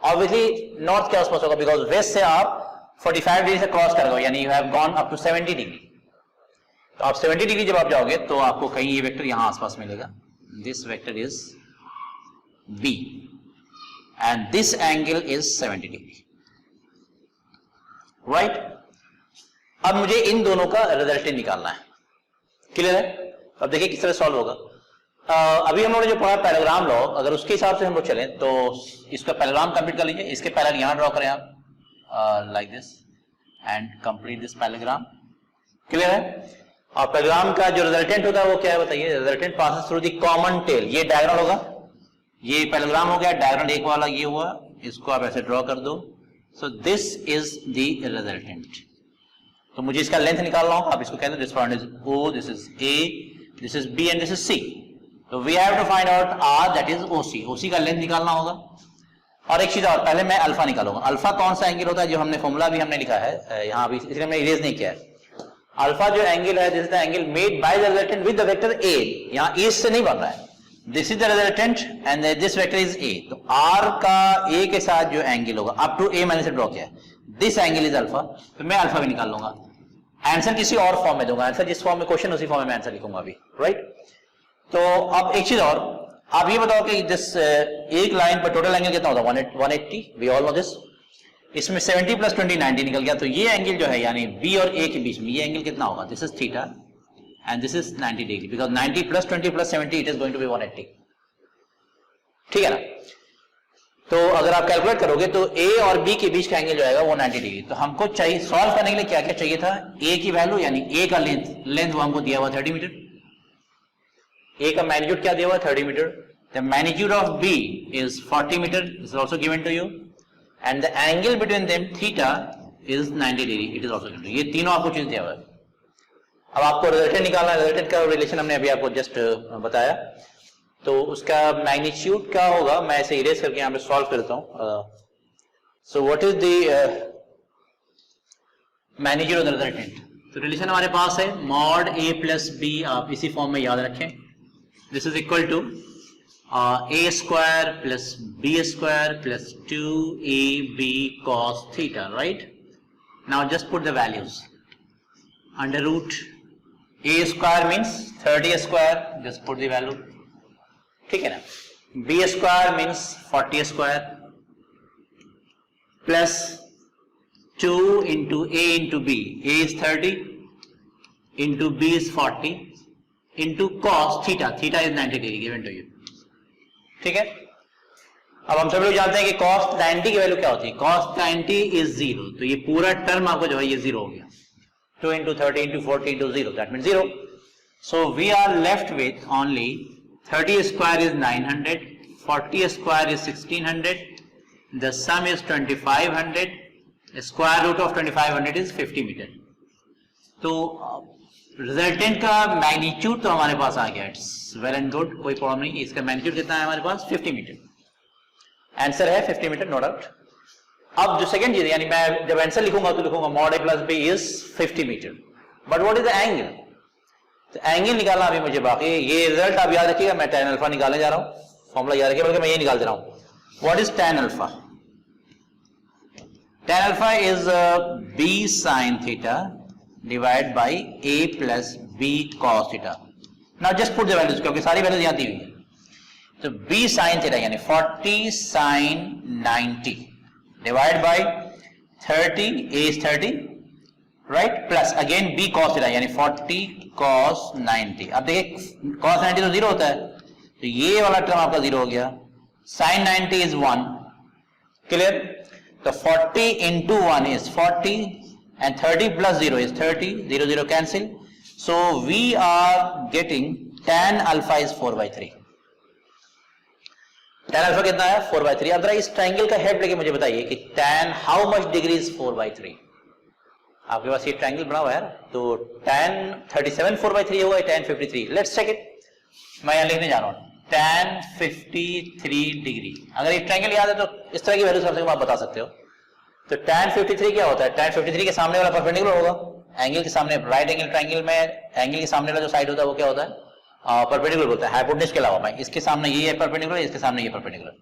ऑब्वियसली नॉर्थ के आसपास होगा, बिकॉज वेस्ट से आप 45 डिग्री से क्रॉस करोगे, यानी you have gone up to 70 degree. तो आप 70 डिग्री जब आप जाओगे तो आपको कहीं ये वेक्टर यहां आसपास मिलेगा. This vector is B and this angle is 70 degree, right? अब मुझे इन दोनों का रिजल्टेंट निकालना है. क्लियर है? अब देखिए किस तरह सॉल्व होगा. अभी हम लोगों ने जो पढ़ा पैराग्राम लॉ, अगर उसके हिसाब से हम लोग चलें तो इसका पैराग्राम कंप्लीट कर लीजिए. इसके पैराग्राम यहां ड्रॉ करें आप like this and complete this parallelogram. Clear है? और पैराग्राम का जो रिजल्टेंट होता है वो क्या है बताइए? Resultant passes through the common tail. ये डायगोनल होगा, ये पैराग्राम हो गया. डायगोनल एक वाला ये हुआ, इसको आप ऐसे ड्रॉ कर दो. सो दिस इज द रिजल्टेंट. तो मुझे इसका लेंथ निकालना होगा. आप इसको कहते हैं this point is O, this is A, this is B and this is C. तो we have to find out R, that is OC. OC का लेंथ निकालना होगा. और एक चीज और, पहले मैं अल्फा निकालूंगा. अल्फा कौन सा एंगल होता है? जो हमने फॉर्मूला भी हमने लिखा है यहाँ भी, इसलिए मैं इरेज नहीं किया है. अल्फा जो एंगल है, this is the angle made by the resultant with the vector A. यहाँ ईस्ट से नहीं बन रहा है. This is the resultant and this vector is A. तो R का A के साथ जो एंगल होगा अप टू A मैंने से ड्रॉ किया है, दिस एंगल इज अल्फा. तो मैं अल्फा भी निकाल लूंगा. आंसर किसी और फॉर्म में दूंगा. आंसर जिस फॉर्म में क्वेश्चन उसी फॉर्म में आंसर लिखूंगा अभी, राइट? तो अब एक चीज और, आप ये बताओ कि दिस एक लाइन पर टोटल एंगल कितना होता है? 180. We all know this. इसमें 70 प्लस 20 90 निकल गया. तो ये एंगल जो है यानी बी और ए के बीच में, ये एंगल कितना होगा? This is theta and this is 90 degree, because 90 plus 20 plus 70 it is going to be 180. ठीक है ना? तो अगर आप कैलकुलेट करोगे तो ए और बी के बीच का एंगल जो आएगा वो 90 डिग्री. तो हमको चाहिए सॉल्व करने के लिए क्या क्या चाहिए था? ए की वैल्यू, यानी ए का लेंथ वो हमको दिया हुआ 30 मीटर. A का मैग्नीट्यूड क्या दिया हुआ? 30 metre. The magnitude of B is 40 meter. This is also given to you. And the angle between them, theta, is 90 degree. It is also given to you. ये तीनों आपको चीज दिया हुआ है. अब आपको रिजल्टेंट निकालना है. रिजल्टेंट का रिलेशन हमने अभी आपको जस्ट बताया. तो उसका मैग्नीट्यूड क्या होगा? मैं ऐसे इरेज करके यहाँ पे सॉल्व करता हूँ. So what is the magnitude of the resultant? तो रिलेशन हमारे पास है mod A plus B. आप इसी फॉर्म में याद रखें. This is equal to A square plus B square plus 2AB cos theta, right? Now just put the values. Under root A square means 30 square, just put the value. ठीक है ना? B square means 40 square plus 2 into A into B. A is 30 into B is 40 into cos theta. Theta is 90 degree given to you. ठीक है? अब हम सब लोग जानते हैं कि cos 90 की वैल्यू क्या होती है? cos 90 is 0. तो ये पूरा टर्म आपको जो है ये 0 हो गया. 2 into 30 into 40 into 0. That means 0. So we are left with only 30 square is 900, 40 square is 1600, the sum is 2500, square root of 2500 is 50 meter. तो रिजल्टेंट का मैग्नीट्यूड तो हमारे पास आ गया. इट्स वेल एंड गुड, कोई प्रॉब्लम नहीं. इसका मैग्नीट्यूड कितना है हमारे पास? 50 मीटर. आंसर है 50 मीटर, नो डाउट. अब जो सेकंड चीज है, यानी मैं जब आंसर लिखूंगा तो लिखूंगा mod A plus B is 50 meter. But what is the angle? तो एंगल निकालना अभी मुझे बाकी. ये रिजल्ट आप याद रखिएगा. मैं tan अल्फा निकालने जा रहा हूँ. फॉर्मूला याद रखिए, बल्कि मैं ये निकाल दे रहा हूँ. What is tan alpha? tan alpha is b sin theta divided by a plus b cos theta. Now just put the values क्योंकि सारी वैल्यूज यहाँ दी हुई है. तो b sin theta यानी 40 sin 90 divided by 30, a is 30, right, plus again b cos theta यानी 40 cos 90. अब देखिए cos 90 तो जीरो होता है, तो ये वाला टर्म आपका जीरो हो गया. sin 90 is 1. क्लियर? तो 40 into 1 is 40 and 30 plus 0 is 30. 0 0 cancel. So we are getting tan alpha is 4/3. tan alpha कितना है? 4/3. अब जरा इस ट्रायंगल का हेल्प लेके मुझे बताइए कि tan how much degree is 4/3. आपके पास ये ट्रायंगल बना हुआ है, तो tan 37 4/3 होगा, tan 53. Let's check it. मैं यहां लिखने जा रहा हूं tan 53 डिग्री. अगर ये ट्रायंगल याद है तो इस तरह की वैल्यू सबसे आप बता सकते हो. तो tan 53 क्या होता है? tan 53 के सामने वाला परपेंडिकुलर होगा. एंगल के सामने, राइट एंगल ट्रायंगल में एंगल के सामने वाला जो साइड होता है वो क्या होता है? परपेंडिकुलर होता है. हाइपोटेन्यूज के अलावा भाई इसके सामने ये है परपेंडिकुलर, इसके सामने ये परपेंडिकुलर.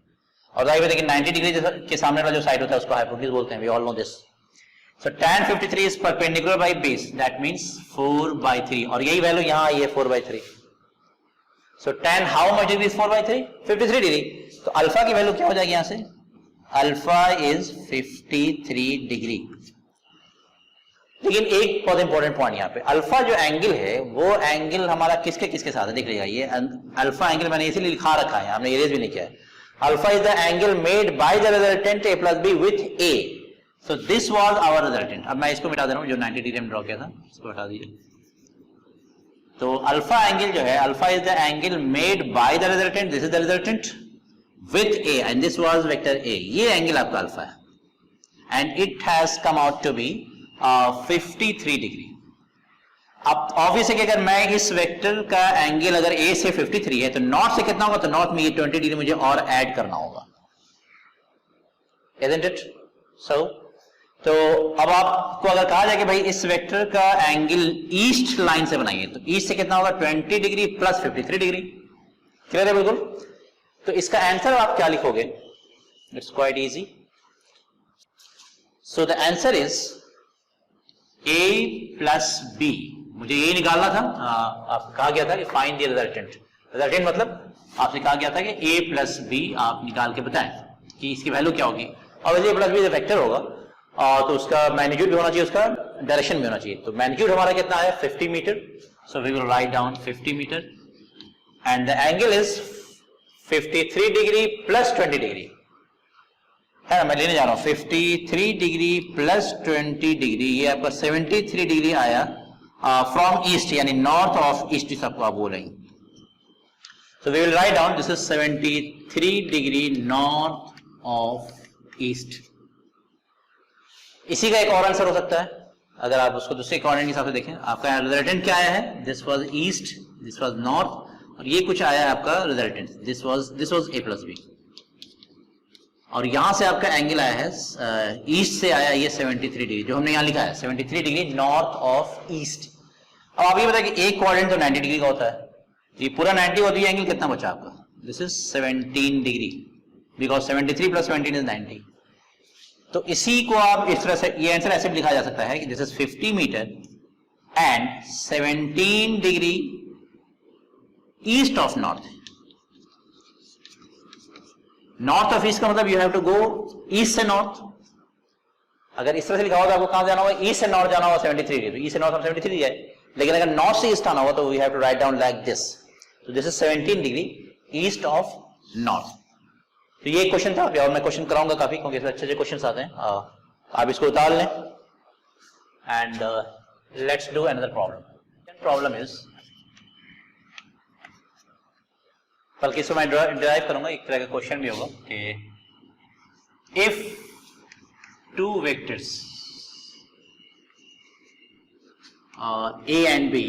और जाहिर है देखिए 90 डिग्री के सामने वाला जो साइड होता है उसको हाइपोटेन्यूज बोलते हैं. We all know this. So tan 53 is perpendicular by base, that means 4/3. और यही वैल्यू यहां आई है 4/3. So tan how much degree is 4/3? 53 degree. तो अल्फा की वैल्यू क्या हो जाएगी यहां से? Alpha is 53 degree. लेकिन एक बहुत इंपॉर्टेंट पॉइंट यहाँ पे, अल्फा जो एंगल है वो एंगल हमारा किसके किसके साथ है? देख लीजिएगा, ये अल्फा एंगल मैंने इसीलिए लिखा रखा है, हमने इरेज भी नहीं किया है. Alpha is the angle made by the resultant a plus b with a. So this was our resultant. अब मैं इसको मिटा दे रहा हूं, जो 90 डिग्री में ड्रॉ किया था इसको हटा दीजिए. तो अल्फा एंगल जो है, alpha is the angle made by the resultant, this is the resultant with a and this was vector a. ये एंगल आपका अल्फा है and it has come out to be 53 degree. अब obvious है कि अगर मैं इस वेक्टर का एंगल अगर a से 53 है तो नॉर्थ से कितना होगा? तो नॉर्थ में ये 20 डिग्री मुझे और ऐड करना होगा. Isn't it? So, तो अब आपको अगर कहा जाए कि भाई इस वेक्टर का एंगल ईस्ट लाइन से बनाइए, तो ईस्ट से कितना होगा? 20 डिग्री प्लस 53 डिग्री. क्लियर है बिल्कुल? तो इसका आंसर आप क्या लिखोगे? It's quite easy. So the answer is a plus b. मुझे यही निकालना था. आप कहा गया था कि फाइंड द रिजल्टेंट. रिजल्टेंट मतलब आपसे कहा गया था कि a प्लस b आप निकाल के बताएं कि इसकी वैल्यू क्या होगी. और a प्लस b वेक्टर होगा तो उसका मैग्नीट्यूड भी होना चाहिए, उसका डायरेक्शन भी होना चाहिए. तो मैग्नीट्यूड हमारा कितना है? 50 meter. So we will write down 50 meter and the angle is 53 degree plus 20 degree है ना. मैं लेने जा रहा हूं 53 डिग्री प्लस 20 डिग्री, ये आपका 73 डिग्री आया फ्रॉम ईस्ट, यानी नॉर्थ ऑफ ईस्ट सबको आप बोलेंगे. So we will write down this is 73 degree north of east. इसी का एक और आंसर हो सकता है अगर आप उसको दूसरे कोऑर्डिनेट के हिसाब से देखें. आपका रिजल्टेंट क्या आया है? This was east, this was north, और ये कुछ आया है आपका resultant, this was a plus b. और यहां से आपका एंगल आया है ईस्ट से आया ये 73 डिग्री, जो हमने यहां लिखा है 73 डिग्री नॉर्थ ऑफ ईस्ट. अब आप ये बताइए कि एक कोऑर्डिनेट तो 90 डिग्री का होता है, ये पूरा 90 होती है, एंगल कितना बचा आपका? This is 17 degree, because 73 plus 17 is 90. तो इसी को आप इस तरह से, ये आंसर ऐसे भी लिखा जा सकता है कि this is 50 meter and 17 degree east of north. North of east का मतलब you have to go east से नॉर्थ. अगर इस तरह से लिखा होगा तो आपको कहां जाना होगा? ईस्ट से नॉर्थ जाना होगा 73 डिग्री. तो ईस्ट से नॉर्थ हम 73 जाए, लेकिन अगर नॉर्थ से ईस्ट आना होगा तो we have to write down like this. तो this is 17 degree east of north. तो ये क्वेश्चन था और मैं क्वेश्चन कराऊंगा काफी, क्योंकि इसमें अच्छे अच्छे क्वेश्चन आते हैं. आप इसको उतार लें and let's do another problem. Problem is, बल्कि इसको मैं डिराइव करूंगा, एक तरह का क्वेश्चन भी होगा कि if two vectors a and b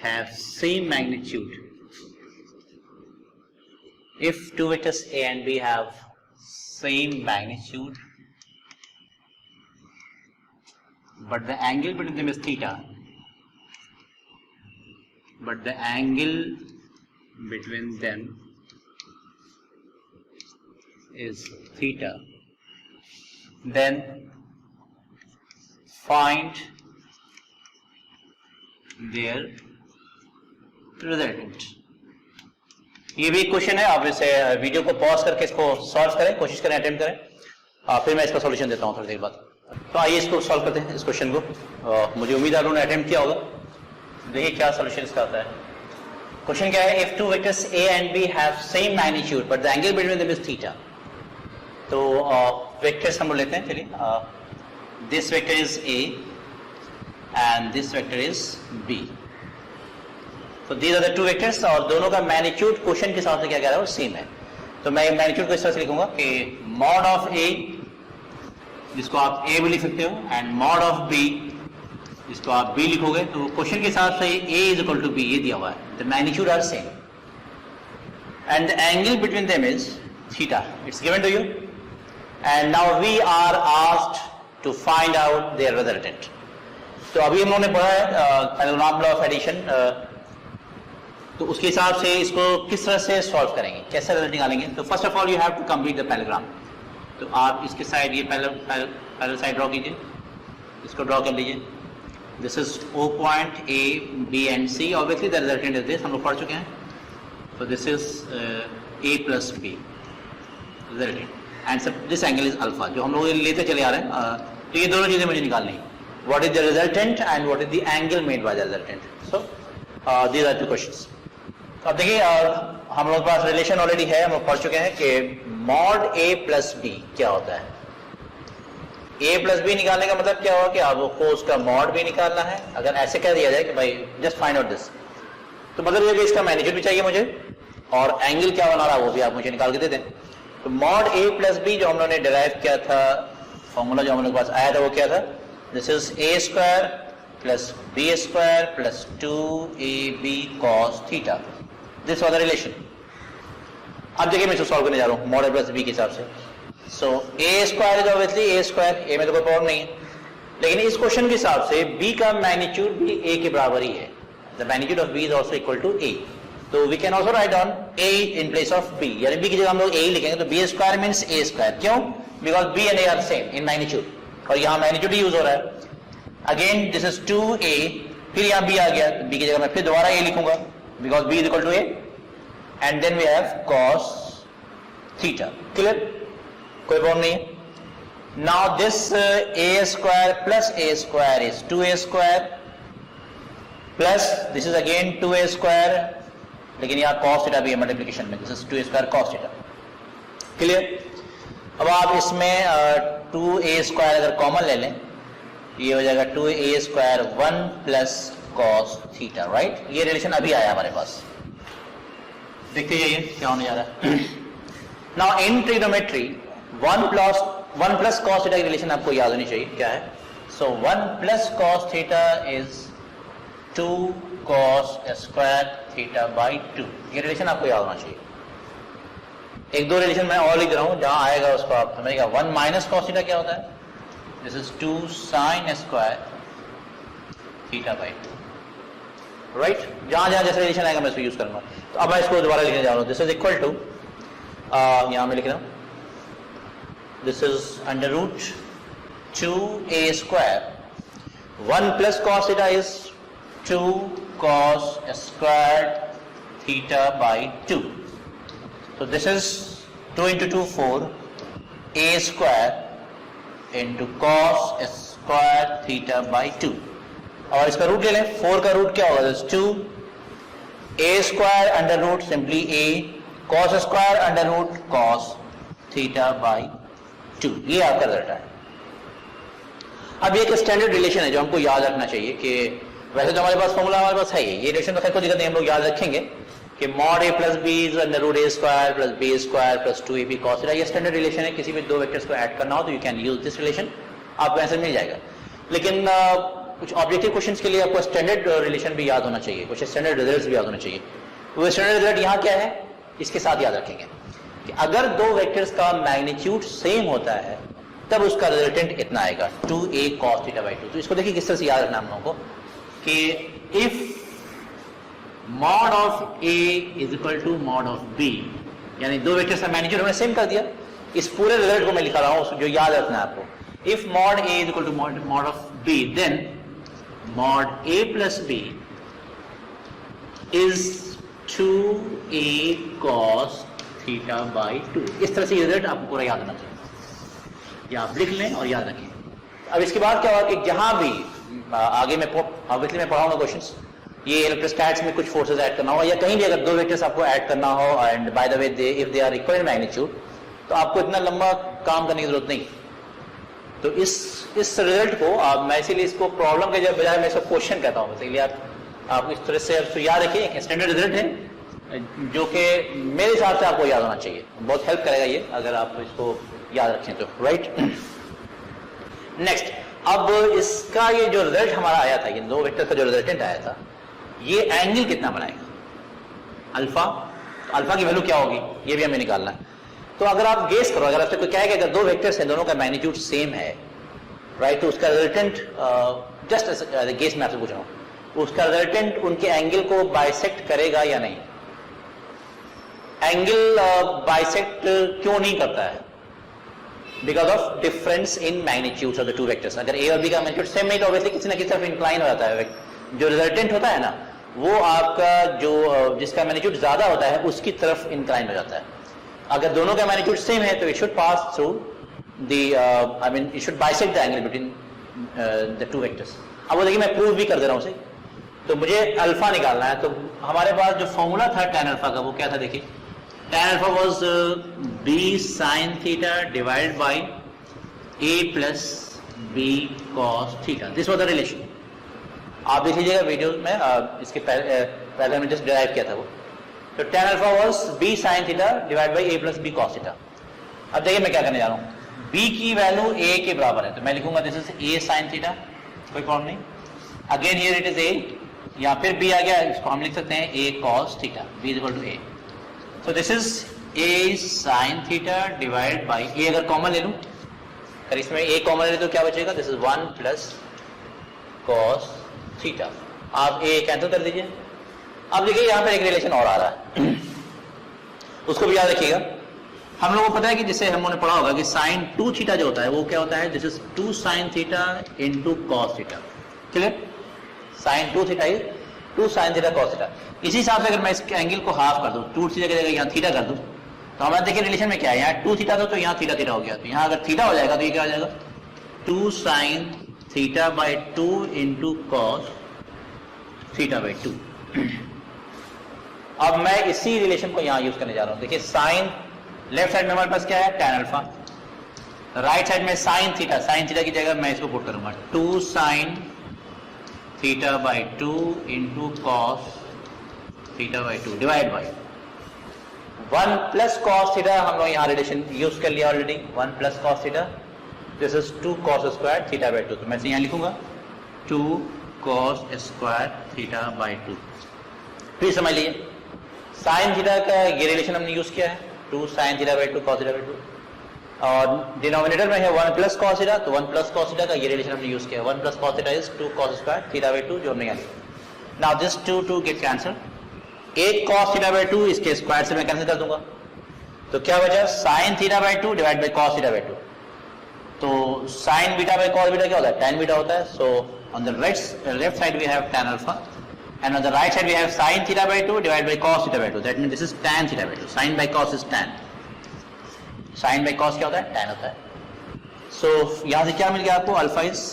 have same magnitude, if two vectors a and b have same magnitude but the angle between them is theta, but the angle between them is theta, then find their resultant. ये भी question है, आप इसे video को pause करके इसको solve करें, कोशिश करें, अटेम्प्ट करें, फिर मैं इसका सॉल्यूशन देता हूँ थोड़ी देर बाद. तो आइए इसको सॉल्व करते हैं, इस क्वेश्चन को. मुझे उम्मीद है आप लोगों ने अटेम्प्ट किया होगा. देखिए क्या सॉल्यूशन इसका आता है. क्वेश्चन क्या है, if two vectors A and b have same magnitude but the angle between them is theta. तो वेक्टर्स हम लेते हैं. चलिए, this vector is A and this vector is B. तो these are the two vectors और दोनों का magnitude question के हिसाब से क्या कह रहा है वो सेम है. तो मैं मैग्नीट्यूड को इस तरह से लिखूंगा कि मॉड ऑफ ए, जिसको आप ए भी लिख सकते हो, एंड मॉड ऑफ बी, जिसको आप बी लिखोगे. तो क्वेश्चन के हिसाब से A is equal to B, ये दिया हुआ है. The magnitude are same and the angle between them is theta. It's given to you and now we are asked to find out their resultant. तो अभी हम लोगों ने पढ़ा है पैरेललोग्राम लॉ ऑफ एडिशन. तो उसके हिसाब से इसको किस तरह से सॉल्व करेंगे, कैसे रिजल्ट निकालेंगे. तो first of all you have to complete the parallelogram. तो आप इसके साइड ये पैरेलल साइड ड्रॉ कीजिए, इसको ड्रॉ कर लीजिए. This is O point A B and C. Obviously the resultant is this, हम लोग पढ़ चुके हैं. तो this is A plus B resultant and सब दिस एंगल इज अल्फा, जो हम लोग लेते चले आ रहे हैं. तो ये दोनों चीजें मुझे निकालनी है. What is the resultant and what is the angle made by the resultant. So these are two questions. अब देखिए, हम लोग के पास रिलेशन ऑलरेडी है, हम लोग पढ़ चुके हैं कि मॉड ए प्लस बी क्या होता है. ए प्लस बी निकालने का मतलब क्या होगा कि आपको उसका मॉड भी निकालना है. अगर ऐसे कह दिया जाए कि भाई जस्ट फाइंड आउट दिस, तो मतलब ये कि इसका मैग्नीट्यूड भी चाहिए मुझे और एंगल क्या बना रहा है वो भी आप मुझे निकाल के दे दें. तो मॉड ए प्लस बी जो हम लोगों ने डिराइव किया था, फॉर्मूला जो हम लोग के पास आया था वो क्या था. This is A square plus B square plus 2ab cos theta. This was the relation. अब देखिए मैं इसको सॉल्व करने जा रहा हूँ मॉड ए प्लस बी के हिसाब से. So a square is obviously a square, a में तो कोई प्रॉब्लम नहीं है. लेकिन इस क्वेश्चन के हिसाब से बी का मैग्नीट्यूड भी ए के बराबर ही है. The magnitude of b is also equal to a. तो we can also write down a in place of b, यानी बी की जगह हम लोग ए लिखेंगे. तो B square means a square. क्यों? Because b and a are same in magnitude और यहाँ मैग्नीट्यूड यूज हो रहा है. अगेन दिस इज 2a, फिर यहाँ b आ गया, b की जगह मैं फिर दोबारा a लिखूंगा because b is equal to a and then we have cos theta. Clear? कोई प्रॉब्लम नहीं है. Now this a square plus a square is 2a square plus this is again 2a square, लेकिन यहाँ cos theta भी है multiplication में. This is 2a square cos theta. Clear? अब आप इसमें 2a स्क्वायर अगर कॉमन ले लें, ये हो जाएगा 2a square 1 plus cos theta. Right? ये रिलेशन अभी आया हमारे पास. देखते जाइए क्या होने जा रहा है. Now in trigonometry 1 plus cos theta की रिलेशन आपको याद होनी चाहिए. क्या है? सो 1 plus cos theta is 2 cos square theta by 2. ये रिलेशन आपको याद होना चाहिए. एक दो रिलेशन मैं और लिख रहा हूं, जहां आएगा उसको आप समझिएगा. 1 माइनस cos थीटा क्या होता है? This is 2 sin square theta by 2. Right? जहां जहां जैसे रिलेशन आएगा मैं इसको यूज करूंगा. तो अब मैं इसको दोबारा लिखने जा रहा हूं. दिस इज इक्वल टू, यहां मैं लिख रहा हूं, this is under root 2a square 1 plus cos theta is 2 cos square theta by 2. So this is 2 into 2 4 a square into cos square theta by 2. और इसका रूट ले लें. 4 का रूट क्या होगा? This 2 a square under root simply a cos square under root cos theta by 2. ये आपका result है. अब ये एक स्टैंडर्ड रिलेशन है जो हमको याद रखना चाहिए कि वैसे तो हमारे पास फॉर्मूला हमारे पास है ये रिलेशन तो खैर कोई दिक्कत नहीं, हम लोग याद रखेंगे कि mod A plus B is under root A square plus B square plus 2ab cos theta. ये स्टैंडर्ड रिलेशन है. किसी भी दो वेक्टर्स को ऐड करना हो तो you can use this relation, आपको आंसर मिल जाएगा. लेकिन कुछ ऑब्जेक्टिव क्वेश्चंस के लिए आपको स्टैंडर्ड रिलेशन भी याद होना चाहिए, कुछ स्टैंडर्ड रिजल्ट्स भी याद होने चाहिए. वो स्टैंडर्ड रिजल्ट यहाँ क्या है इसके साथ याद रखेंगे कि अगर दो वेक्टर्स का मैग्नीट्यूड सेम होता है तब उसका रिजल्टेंट इतना आएगा 2a cos थीटा बाई 2. तो इसको देखिए किस तरह से याद रखना हम लोगों को कि if mod of a is equal to mod of b, यानी दो वेक्टर्स का मैग्नीट्यूड हमने सेम कर दिया. इस पूरे रिजल्ट को मैं लिखा रहा हूं, जो याद रखना है आपको। If mod A is equal to mod of B, then mod A plus B is 2a cos theta by 2। इस तरह से रिजल्ट आपको पूरा याद होना चाहिए, या आप लिख लें और याद रखें। अब इसके बाद क्या होगा कि जहां भी आगे मैं ऑब्वियसली मैं पढ़ाऊंगा क्वेश्चंस, ये इलेक्ट्रोस्टैट्स में कुछ फोर्सेस ऐड करना हो या कहीं भी अगर दो वेक्टर्स आपको ऐड करना हो, and by the way if they are equal in magnitude, तो आपको इतना लंबा काम करने की जरूरत नहीं। तो इस रिजल्ट को मैं इसीलिए इसको प्रॉब्लम के बजाय मैं इसको क्वेश्चन कहता हूँ। इसीलिए आप इस तरह से याद रखिए, एक स्टैंडर्ड रिजल्ट है जो कि मेरे हिसाब से आपको याद होना चाहिए, बहुत हेल्प करेगा ये अगर आप इसको याद रखें तो, राइट। नेक्स्ट, अब इसका ये जो रिजल्ट हमारा आया था, ये दो वेक्टर का जो रिजल्टेंट आया था, ये एंगल कितना बनाएगा अल्फा। तो अल्फा की वैल्यू क्या होगी ये भी हमें निकालना है। तो अगर आप गेस करो, अगर आपसे कोई कहे कि अगर दो वेक्टर्स हैं दोनों का मैग्नीट्यूड सेम है, राइट, तो उसका रिजल्टेंट जस्ट गेस में आपसे पूछ रहा हूं, उसका रिजल्टेंट उनके एंगल को बाइसेक्ट करेगा या नहीं। एंगल बाइसेक्ट क्यों नहीं करता है? Because of difference in magnitudes of the two vectors. अगर ए और बी का मैग्नीट्यूड सेम नहीं तो ऑब्वियसली किसी ना किसी तरफ इंक्लाइन हो जाता है। जो रिजल्टेंट होता है ना, वो आपका जो जिसका मैग्नीट्यूड ज्यादा होता है उसकी तरफ इंक्लाइन हो जाता है। अगर दोनों का मैग्नीट्यूड सेम है तो it should pass through the I mean it should bisect the angle between the two vectors. अब वो देखिए मैं प्रूव भी कर दे रहा हूं उसे। तो मुझे अल्फा निकालना है, तो हमारे पास जो फॉर्मूला था tan अल्फा का वो क्या था, देखिए tan alpha was b sin theta divided by a plus b cos theta. This was the relation. आप देख लीजिएगा वीडियो में, इसके पहले मैं जस्ट डिराइव किया था वो। तो tan alpha was b sin theta divided by a plus b cos theta. अब देखिए मैं क्या करने जा रहा हूं, b की वैल्यू a के बराबर है तो मैं लिखूंगा this is a sin theta, कोई प्रॉब्लम नहीं। Again here it is a, या फिर b आ गया, इसको हम लिख सकते हैं a cos theta, b is equal to a। So this is a sin theta divided by a। अगर कॉमन ले लूं, अगर इसमें a कॉमन ले तो क्या बचेगा, this is 1 plus cos theta. आप a कैंसिल कर दीजिए। अब देखिए यहां पर एक रिलेशन और आ रहा है, उसको भी याद रखिएगा। हम लोगों को पता है कि जिसे हम लोगों ने पढ़ा होगा कि sin 2 थीटा जो होता है वो क्या होता है, this is 2 sin theta into cos theta. Clear? sin 2 theta is 2 sin theta cos theta. इसी हिसाब से अगर मैं इस एंगल को हाफ कर दूं, 2 थीटा की जगह यहां थीटा कर दूं, तो हमारे देखिए रिलेशन में क्या है, यहां 2 थीटा था तो यहां थीटा थीटा हो गया। तो यहां अगर थीटा हो जाएगा तो ये क्या हो जाएगा, 2 sin theta by 2 into cos theta by 2। अब मैं इसी रिलेशन को यहां यूज करने जा रहा हूं। देखिए साइन लेफ्ट साइड में हमारे पास क्या है, tan अल्फा, राइट साइड में sin थीटा की जगह मैं इसको पुट करूंगा 2 sin theta by 2 into cos theta by 2 divide bye 1 plus cos theta. हम लोग यहां रिलेशन यूज कर लिया already, 1 plus cos theta, this is 2 cos square theta by 2। तो मैं यहां लिखूंगा 2 cos स्क्वायर थीटा बाय 2। फिर समझ लीजिए sin थीटा का ये रिलेशन हमने यूज किया है, 2 sin theta by 2 cos theta by 2, और डिनोमिनेटर में है 1 प्लस cos थीटा, तो 1 प्लस cos थीटा का ये रिलेशन हमने यूज किया है, 1 plus cos theta is 2 cos square theta by 2, जो हमने यहां लिखा। नाउ दिस 2 गेट कैंसल, एक cos थीटा बाय 2 इसके स्क्वायर से मैं कैंसिल कर दूंगा, तो क्या बचा, sin theta by 2 divide by cos theta by 2। तो sin beta by cos beta क्या होता है, tan बीटा होता है। So on the left side we have tan alpha, and on the right side we have sin theta by 2 divided by cos theta by 2. That means this is tan theta by 2. Sin by cos is tan. Sin by cos क्या होता है, tan होता है। So यहां से क्या मिल गया आपको, अल्फा इज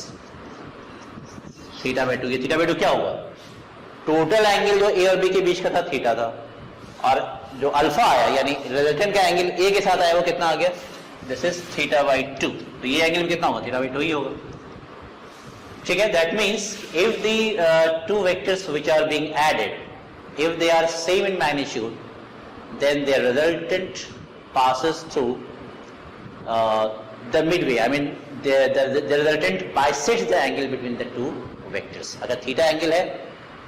थीटा बाय 2। ये थीटा बाय 2 क्या हुआ, टोटल एंगल जो ए और बी के बीच का था थीटा था, और जो अल्फा आया यानी रिजल्टेंट का एंगल ए के साथ आया वो कितना आ गया, दिस इज थीटा बाय 2। तो ये एंगल कितना होगा, थीटा बाय 2 ही होगा। ठीक है, that means if the two vectors which are being added, if they are same in magnitude, then their resultant passes through the midway. I mean the resultant bisects the angle between the two vectors. अगर theta angle है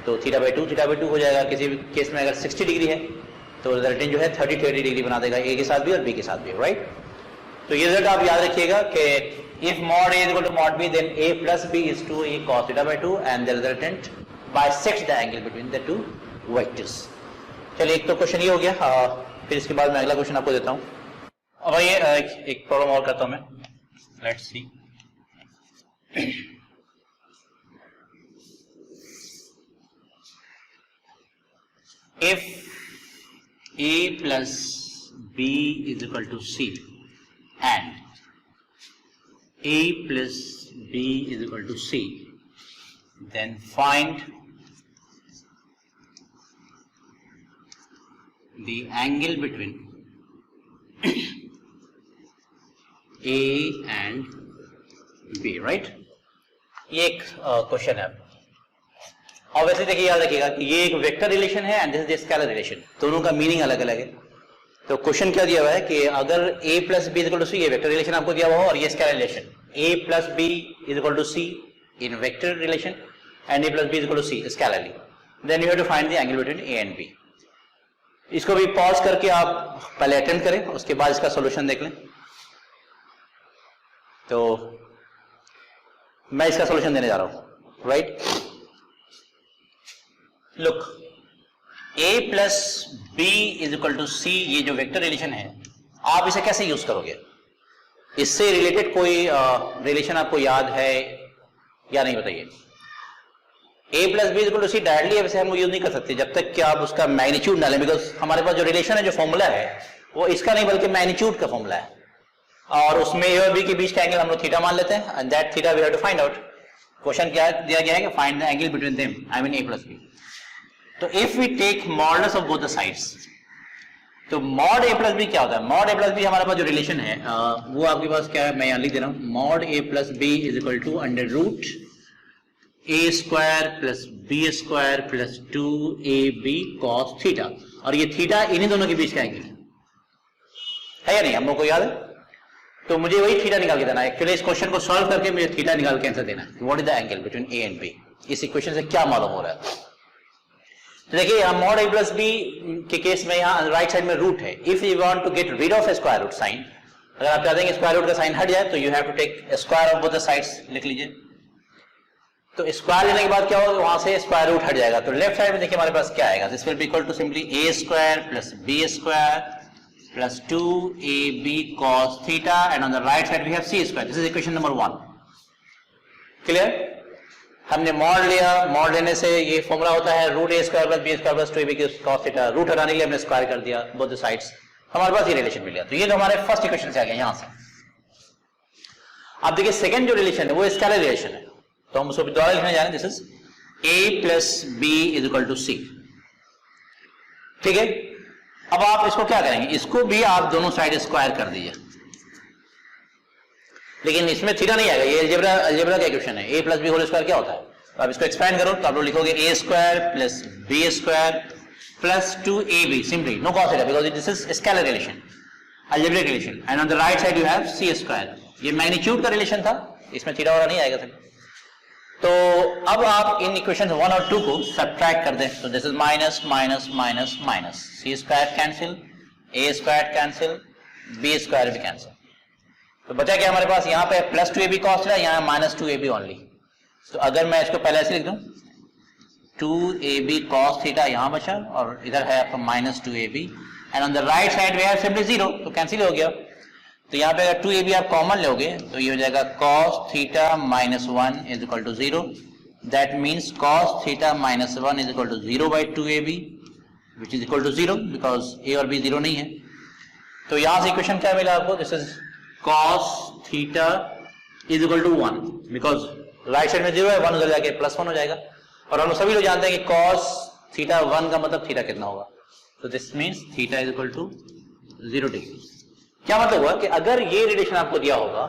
तो theta by 2 हो जाएगा। किसी भी case में अगर 60 degree है तो रिजल्टेंट जो है 30 डिग्री बना देगा, ए के साथ भी और बी के साथ भी, राइट। तो ये रिजल्ट आप याद रखिएगा कि if mod A is equal to mod B, then A plus B is 2A cos theta by 2 and the resultant bisects the angle between the two vectors. चलिए एक तो क्वेश्चन ये हो गया, फिर इसके बाद मैं अगला क्वेश्चन आपको देता हूँ। अब ये एक प्रॉब्लम और करता हूं मैं, let's see. If A plus B is equal to C and A plus B is equal to C, then find the angle between A and B, right? ये एक क्वेश्चन है। ऑब्वियसली देखिए, याद रखिएगा कि ये एक वेक्टर रिलेशन है and this is scalar relation, दोनों का मीनिंग अलग अलग है। तो क्वेश्चन क्या दिया हुआ है कि अगर a plus B is equal to c, ये वेक्टर रिलेशन आपको दिया हुआ हो, और ये scalar relation a plus B is equal to c in vector relation and a plus B is equal to c scalarly, then you have to find the angle between a and b। इसको भी pause करके आप पहले attempt करें, उसके बाद इसका solution देख लें। तो मैं इसका सोल्यूशन देने जा रहा हूं, right. Look, a plus B is equal to c, ये जो वेक्टर रिलेशन है, आप इसे कैसे यूज करोगे? इससे रिलेटेड कोई रिलेशन आपको याद है या नहीं, बताइए। a plus B is equal to C directly वैसे हम यूज नहीं कर सकते जब तक कि आप उसका मैग्नीट्यूड डालें, बिकॉज हमारे पास जो रिलेशन है, जो फॉर्मूला है, वो इसका नहीं बल्कि मैग्नीट्यूड का फॉर्मूला है, और उसमें a और b के बीच का एंगल हम लोग थीटा मान लेते हैं, and that theta we have to find out. Question क्या दिया गया है कि find the angle between them, I mean a plus b. तो if we take modulus of both the sides, तो मॉड a प्लस बी क्या होता है? मॉड a प्लस बी हमारे पास जो रिलेशन है वो आपके पास क्या है, मैं यहां लिख दे रहा हूं। Mod a plus B is equal to under root a square plus b square plus 2ab cos theta, और ये थीटा इन्हीं दोनों के बीच का एंगल है या नहीं, हम लोग को याद है? तो मुझे वही थीटा निकाल के देना है। एक्चुअली इस क्वेश्चन को सॉल्व करके मुझे थीटा निकाल के आंसर देना है। What is the angle between a and b? इस इक्वेशन से क्या मालूम हो रहा है? तो देखिए, यहाँ मॉड a प्लस बी के केस में यहाँ राइट साइड में रूट है। If you want to get rid of square root sign, अगर आप चाहते हैं कि स्क्वायर रूट का साइन हट जाए, तो you have to take square of both the sides, लिख लीजिए। तो स्क्वायर लेने के बाद क्या होगा, वहां से स्क्वायर रूट हट जाएगा। तो लेफ्ट साइड में देखिए हमारे पास क्या आएगा, this will be equal to simply a square plus b square plus 2ab cos theta, and on the right side we have c square. This is equation number 1। Clear? हमने mod लिया, mod लेने से ये formula होता है root a square plus b square plus 2ab cos theta. Root हटाने के लिए हमने स्क्वायर कर दिया बोथ द साइड्स, हमारे पास ये रिलेशन मिल गया। तो ये तो हमारे फर्स्ट इक्वेशन से आ गया यहां से। अब देखिए सेकंड जो रिलेशन है वो स्केलर रिलेशन है, तो हम उसको दोबारा लिखने जा रहे हैं। This is a plus b is equal to c, ठीक है। अब आप इसको क्या करेंगे, इसको भी आप दोनों साइड स्क्वायर कर दीजिए, लेकिन इसमें थीटा नहीं आएगा, ये अलजेब्रा का इक्वेशन है। a plus B whole square क्या होता है, तो आप इसको एक्सपेंड करो तो आप लोग लिखोगे a square plus b square plus 2ab, simply no cos theta because this is scalar relation, algebraic relation, and on the right side you have c square. ये मैग्नीट्यूड का रिलेशन था, इसमें थीटा वाला नहीं आएगा सर। तो अब आप इन इक्वेशन 1 और 2 को सब्ट्रैक्ट कर दें, तो this is minus minus minus minus, c square cancel, a square cancel, b square भी कैंसिल। तो बचा क्या हमारे पास, यहाँ पे प्लस 2ab cos थीटा, यहाँ माइनस 2ab ओनली। तो अगर मैं इसको पहले ऐसे लिख दूं, 2ab cos थीटा यहाँ बचा, और इधर है आपका minus 2ab, and on the right side way है सिंपली 0, तो कैंसिल हो गया। तो यहाँ पे अगर 2ab आप कॉमन लोगे तो ये हो जाएगा cos theta minus 1 is equal to 0, that means cos theta minus 1 is equal to 0 by 2ab which is equal to 0 because a और b 0 नहीं है। तो यहाँ से इक्वेशन क्या मिला आपको, this is cos theta is equal to 1, because right side में 0 है, 1 उधर जाके प्लस 1 हो जाएगा, और हम सभी लोग जानते हैं कि cos थीटा 1 का मतलब थीटा कितना होगा, तो this means theta is equal to 0 degree. क्या मतलब हुआ कि अगर ये रिलेशन आपको दिया होगा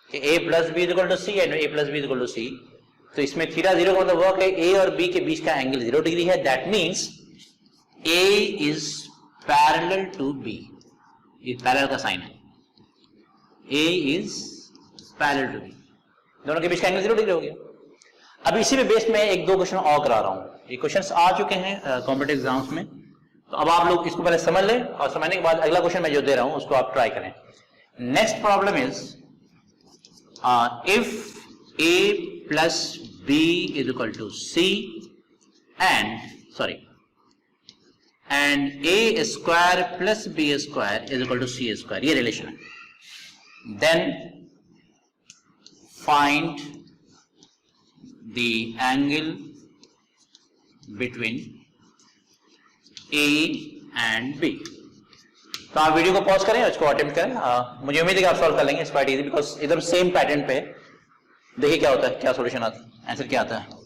कि a plus B is equal to C and a plus B is equal to c, तो इसमें थीटा 0 का मतलब हुआ कि a और b के बीच का एंगल 0 डिग्री है, that means a is parallel to b, ये पैरेलल का साइन है, a is parallel to b, दोनों के बीच का एंगल 0 डिग्री हो गया। अब इसी पे बेस में एक दो क्वेश्चन और करा रहा हूं, ये क्वेश्चंस आ चुके हैं कॉम्पिटिटिव एग्जाम्स में, तो अब आप लोग इसको पहले समझ लें, और समझने के बाद अगला क्वेश्चन मैं जो दे रहा हूं उसको आप ट्राई करें। Next problem is if a plus b is equal to c and and A square plus B square is equal to C square, ये रिलेशन है. Then find the angle between A and B. तो आप video को pause करें, इसको attempt करें. मुझे उम्मीद है कि आप सॉल्व कर लेंगे. इट्स क्वाइट इजी बिकॉज एकदम सेम पैटर्न पे है. देखिए क्या होता है, क्या सॉल्यूशन आता है, आंसर क्या आता है.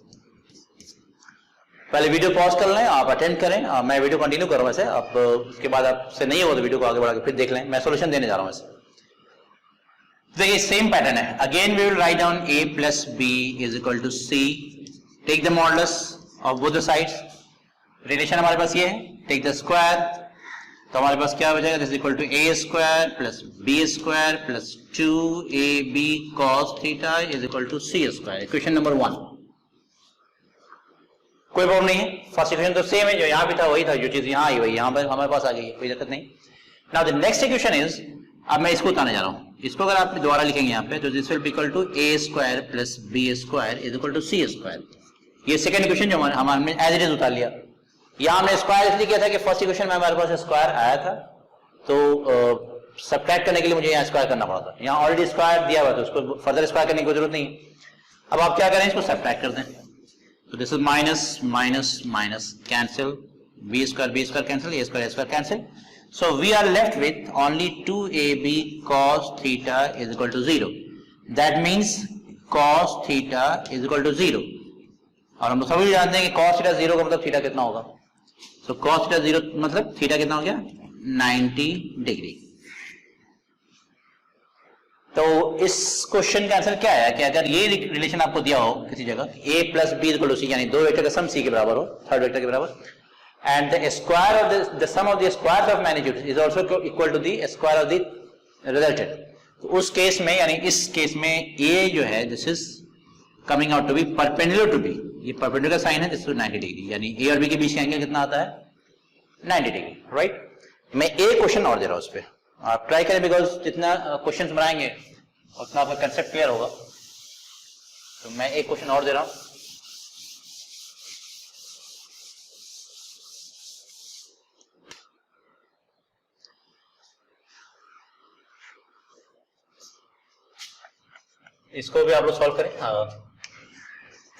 पहले वीडियो पॉज कर लें, आप अटेंड करें. मैं वीडियो कंटिन्यू करूँ वैसे. आप उसके बाद आपसे नहीं हो तो वीडियो को आगे बढ़ा के फिर देख लें. मैं सॉल्यूशन देने जा रहा हूँ वैसे. देखिए सेम पैटर्न है. Again we will write down a plus B is equal to C. Take the modulus of both the sides. Relation हमारे पास ये है. Take the square. तो हमारे पास क्या बचेगा, this is equal to A square plus B square plus 2ab cos theta is equal to C square. Equation number 1. कोई प्रॉब्लम नहीं है. फर्स्ट इक्वेशन तो सेम है, जो यहाँ भी था वही था, जो चीज यहाँ आई वही यहाँ पर हमारे पास आ गई, कोई दिक्कत नहीं. Now the next equation is, अब मैं इसको बताने जा रहा हूँ. इसको अगर आप दोबारा लिखेंगे यहाँ पे, तो this will be equal to A square plus B square is equal to C square. ये सेकंड इक्वेशन जो हमारे एज इट इज उतार लिया. यहाँ हमने स्क्वायर इसलिए किया था कि फर्स्ट इक्वेशन में हमारे पास स्क्वायर आया था, तो सब्ट्रैक्ट करने के लिए मुझे यहाँ स्क्वायर करना पड़ा था. यहाँ ऑलरेडी स्क्वायर दिया हुआ था, उसको फर्दर स्क्वायर करने की जरूरत नहीं. अब आप क्या करें, इसको सब्ट्रैक्ट कर दें. तो this is minus minus minus cancel, B square cancel, A square cancel. So we are left with only 2ab cos theta is equal to 0. That means cos theta is equal to 0. और हम लोग सभी जानते हैं कि cos theta 0 का मतलब theta कितना होगा. So cos theta 0 मतलब थीटा कितना हो गया, 90 डिग्री. तो इस क्वेश्चन का आंसर क्या है कि अगर ये रिलेशन आपको दिया हो किसी जगह, a plus b equal to c, यानी दो वेक्टर का सम c के बराबर हो, थर्ड वेक्टर के बराबर, and the square of the sum of the squares of magnitude is also equal to the square of the resultant. तो उस केस में, यानी इस केस में a जो है, this is coming out to be perpendicular to b. ये perpendicular sign है, this is 90 डिग्री, यानी a और b के बीच का एंगल कितना आता है, 90 डिग्री. राइट. मैं एक क्वेश्चन और दे रहा हूं उस पर, आप ट्राई करें, बिकॉज जितना क्वेश्चन बनाएंगे उतना आपका कंसेप्ट क्लियर होगा. तो मैं एक क्वेश्चन और दे रहा हूं. इसको भी आप लोग सॉल्व करें.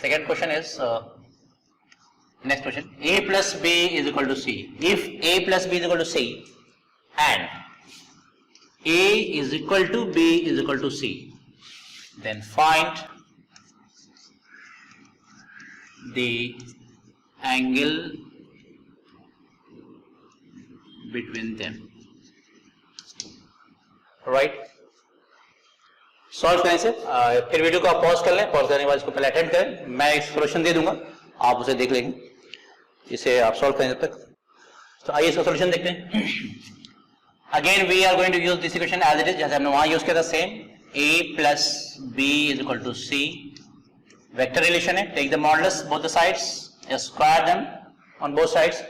Second question is, next question, a plus B is equal to C. If a plus B is equal to C and a is equal to b is equal to c, then find the angle between them. Right. Solve करें इसे. फिर video को आप pause कर लें. Pause करने के बाद इसको पहले अटेंड करें. मैं एक सॉल्यूशन दे दूंगा, आप उसे देख लेंगे. इसे आप सॉल्व करें जब तक. तो आइए इसका सॉल्यूशन देखते हैं. Again we are going to use this equation as it is, जैसे हमने वहां यूज किया था same. a plus B is equal to c. Vector relation है. Take the modulus both the sides, square them on both sides.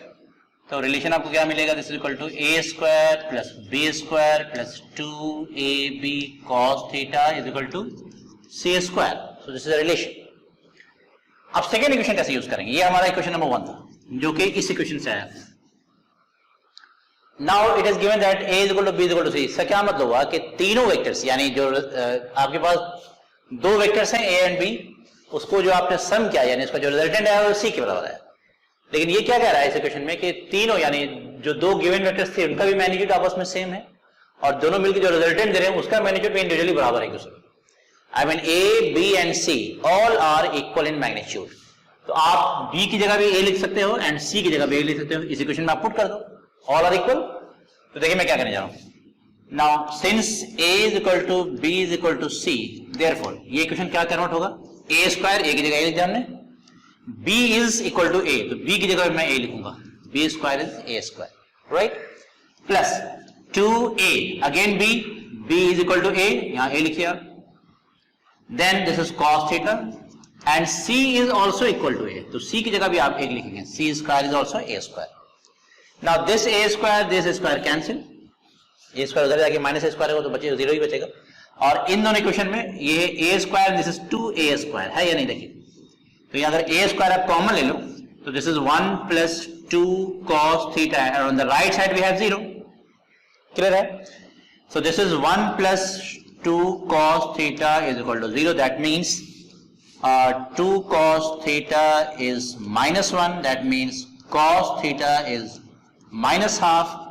तो relation आपको क्या मिलेगा, this is equal to A square plus B square plus 2ab cos theta is equal to C square. So this is a relation. अब second equation कैसे use करेंगे, ये हमारा equation number 1 था, जो कि इस इक्वेशन से आया. Now it is given that a is equal to b is equal to c. इसका क्या मतलब हुआ कि तीनों वेक्टर्स, यानी जो आपके पास दो वेक्टर्स हैं a एंड b, उसको जो आपने सम किया, यानी उसका जो रिजल्टेंट है वो c के बराबर है. लेकिन ये क्या कह रहा है इस इक्वेशन में कि तीनों, यानी जो दो गिवन वेक्टर्स थे उनका भी मैग्नीट्यूड आपस में सेम है, और दोनों मिलकर जो रिजल्टेंट दे रहे हैं उसका मैग्नीट्यूड भी इंडिविजुअली बराबर है. I mean a, b and c all are equal in magnitude. तो आप b की जगह भी a लिख सकते हो एंड c की जगह भी a लिख सकते हो. इस इक्वेशन में आप पुट कर दो, ऑल आर इक्वल. तो देखिए मैं क्या करने जा रहा हूं. Now since a is equal to b is equal to c, therefore ये इक्वेशन क्या कन्वर्ट होगा, a स्क्वायर, a की जगह a लिख दिया हमने, b is equal to a, तो b की जगह मैं a लिखूंगा, b square is a square. Right. Plus 2a, again b is equal to a, यहां a लिखिए. Then this is cos theta and c is also equal to a, तो c की जगह भी आप a लिखेंगे, c square is also a square. Now this a square this square cancel, a square उधर जाके माइनस a स्क्वायर होगा तो बचेगा 0 ही बचेगा. और इन दोनों इक्वेशन में ये a square this is 2a square है या नहीं, देखिए. तो यहाँ अगर a स्क्वायर आप कॉमन ले लो तो this is 1 plus 2 cos theta and on the right side we have 0. Clear है? So this is 1 plus 2 cos theta is equal to 0. That means 2 cos theta is minus 1. That means cos theta is minus half.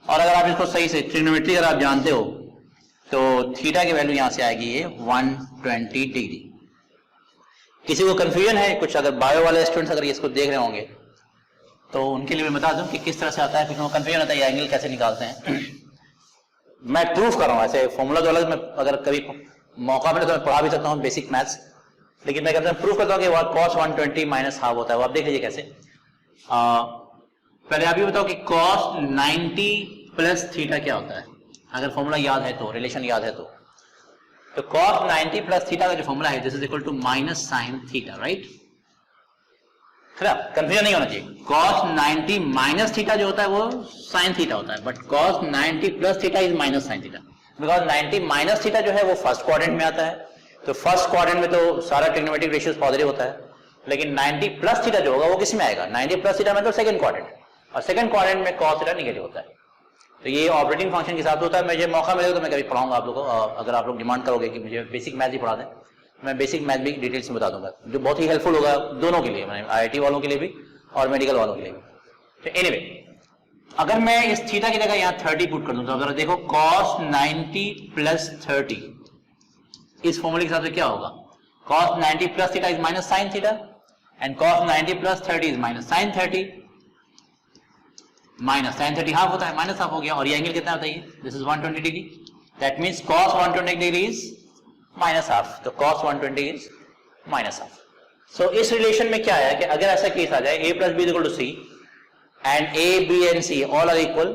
और अगर आप इसको सही से trigonometry अगर आप जानते हो तो थीटा की वैल्यू यहां से आएगी ये 120 डिग्री. किसी को कंफ्यूजन है कुछ, अगर बायो वाले स्टूडेंट्स अगर इसको देख रहे होंगे तो उनके लिए मैं बता दूं कि किस तरह से आता है. कुछ कंफ्यूजन होता है ये एंगल कैसे निकालते हैं. मैं प्रूफ कर रहा हूं, ऐसे फॉर्मूला जो अलग मैं अगर कभी मौका मिले तो मैं पढ़ा भी सकता हूं बेसिक मैथ्स, लेकिन मैं कहता हूं प्रूफ करता हूं कि cos 120 माइनस हाफ होता है. वो आप देख लीजिए कैसे. पहले आप ये बताओ कि cos 90 प्लस थीटा क्या होता है. अगर फॉर्मूला याद है तो, रिलेशन याद है तो cos 90 प्लस थीटा का जो फॉर्मूला है this is equal to minus sine theta. Right, confusion नहीं होना चाहिए. cos 90 माइनस थीटा जो होता है वो साइन थीटा होता है, but cos 90 plus theta is minus sine theta. Because 90 minus theta जो है वो फर्स्ट क्वाड्रेंट में आता है, तो फर्स्ट क्वाड्रेंट में तो सारा ट्रिग्नोमेट्रिक रेशियोज पॉजिटिव होता है, लेकिन 90 प्लस थीटा जो होगा वो किस में आएगा. 90 प्लस थीटा मतलब सेकंड क्वाड्रेंट, और सेकंड क्वाड्रेंट में cos थीटा नेगेटिव होता है. तो ये ऑपरेटिंग फंक्शन के हिसाब से होता है. मुझे मौका मिलेगा तो मैं कभी पढ़ाऊंगा आप लोगों को. अगर आप लोग डिमांड करोगे कि मुझे बेसिक मैथ भी पढ़ा दें, मैं बेसिक मैथ भी डिटेल्स में बता दूंगा, जो बहुत ही हेल्पफुल होगा दोनों के लिए, मैंने IIT वालों के लिए भी और मेडिकल वालों के लिए भी. तो एनीवे, अगर मैं इस थीटा की जगह यहाँ 30 पुट कर दूं तो जरा देखो cos 90 प्लस 30 इस फॉर्मूले के हिसाब से क्या होगा. cos 90 plus theta is minus sine theta and cos 90 plus 30 is minus sine 30. Minus sine 30 half होता है, माइनस हाफ हो गया. और ये एंगल कितना होता है, this is 120 degree. That means cos 120 degree is minus half. तो cos 120 इज माइनस हाफ. सो इस रिलेशन में क्या है कि अगर ऐसा केस आ जाए a plus b equal to C and a b and c all are equal,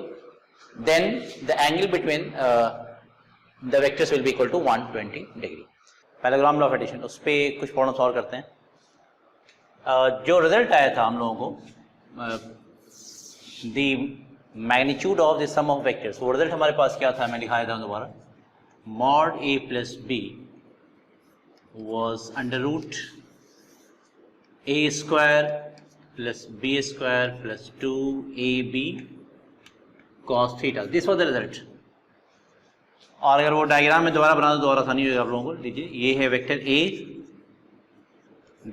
then the angle between the vectors will be equal to 120 degree. Parallelogram law of addition, उस पे कुछ प्रॉब्लम सॉल्व करते हैं. जो result आया था हम लोगों को the magnitude of the sum of vectors, वो रिजल्ट हमारे पास क्या था, मैं दिखाया था दोबारा. mod a plus b was under root a square plus b square plus 2ab cos theta. this was the result. और अगर वो डायग्राम में दोबारा बना दो दोबारा आसानी होगी आप लोगों को. लीजिए, ये है vector a,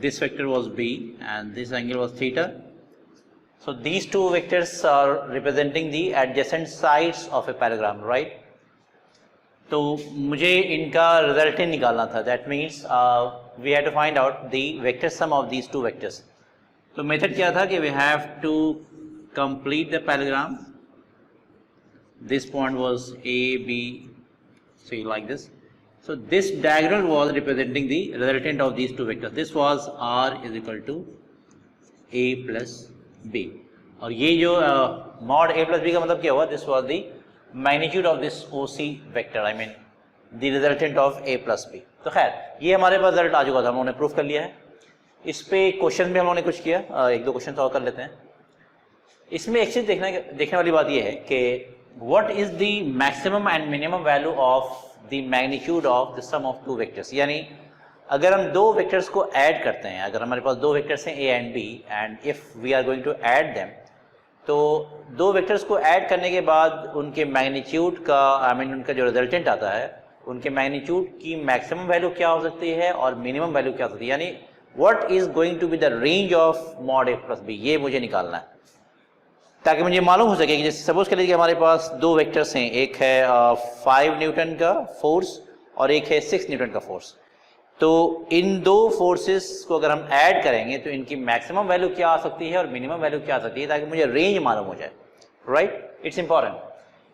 this vector was b and this angle was theta. So these two vectors are representing the adjacent sides of a parallelogram, right? तो मुझे इनका रिजल्ट ही निकालना था. That means we have to find out the vector sum of these two vectors. तो method क्या था कि we have to complete the parallelogram. This point was A, B, C like this. So this diagonal was representing the resultant of these two vectors. This was R is equal to A plus B. और ये जो mod a plus b का मतलब क्या हुआ, this was the magnitude of this OC vector, I mean the resultant of a plus b. तो खैर ये हमारे पास रिजल्ट आ चुका था, हम लोगों ने प्रूफ कर लिया है. इस पे क्वेश्चन भी हम लोगों ने कुछ किया, एक दो क्वेश्चन सॉल्व कर लेते हैं. इसमें एक चीज देखने वाली बात ये है कि what is the maximum and minimum value of the magnitude of the sum of two vectors. यानी अगर हम दो वेक्टर्स को ऐड करते हैं, अगर हमारे पास दो वेक्टर्स हैं a and b and if we are going to add them, तो दो वेक्टर्स को ऐड करने के बाद उनके मैग्नीट्यूड का, आई मीन उनका जो रिजल्टेंट आता है, उनके मैग्नीट्यूड की मैक्सिमम वैल्यू क्या हो सकती है और मिनिमम वैल्यू क्या हो सकती है. यानी what is going to be the range of mod a plus b, ये मुझे निकालना है ताकि मुझे मालूम हो सके कि जैसे सपोज कर लीजिए हमारे पास दो वेक्टर्स हैं, एक है 5 न्यूटन का फोर्स और एक है 6 न्यूटन का फोर्स. तो इन दो फोर्सेस को अगर हम ऐड करेंगे तो इनकी मैक्सिमम वैल्यू क्या आ सकती है और मिनिमम वैल्यू क्या आ सकती है, ताकि मुझे रेंज मालूम हो जाए. Right, it's important.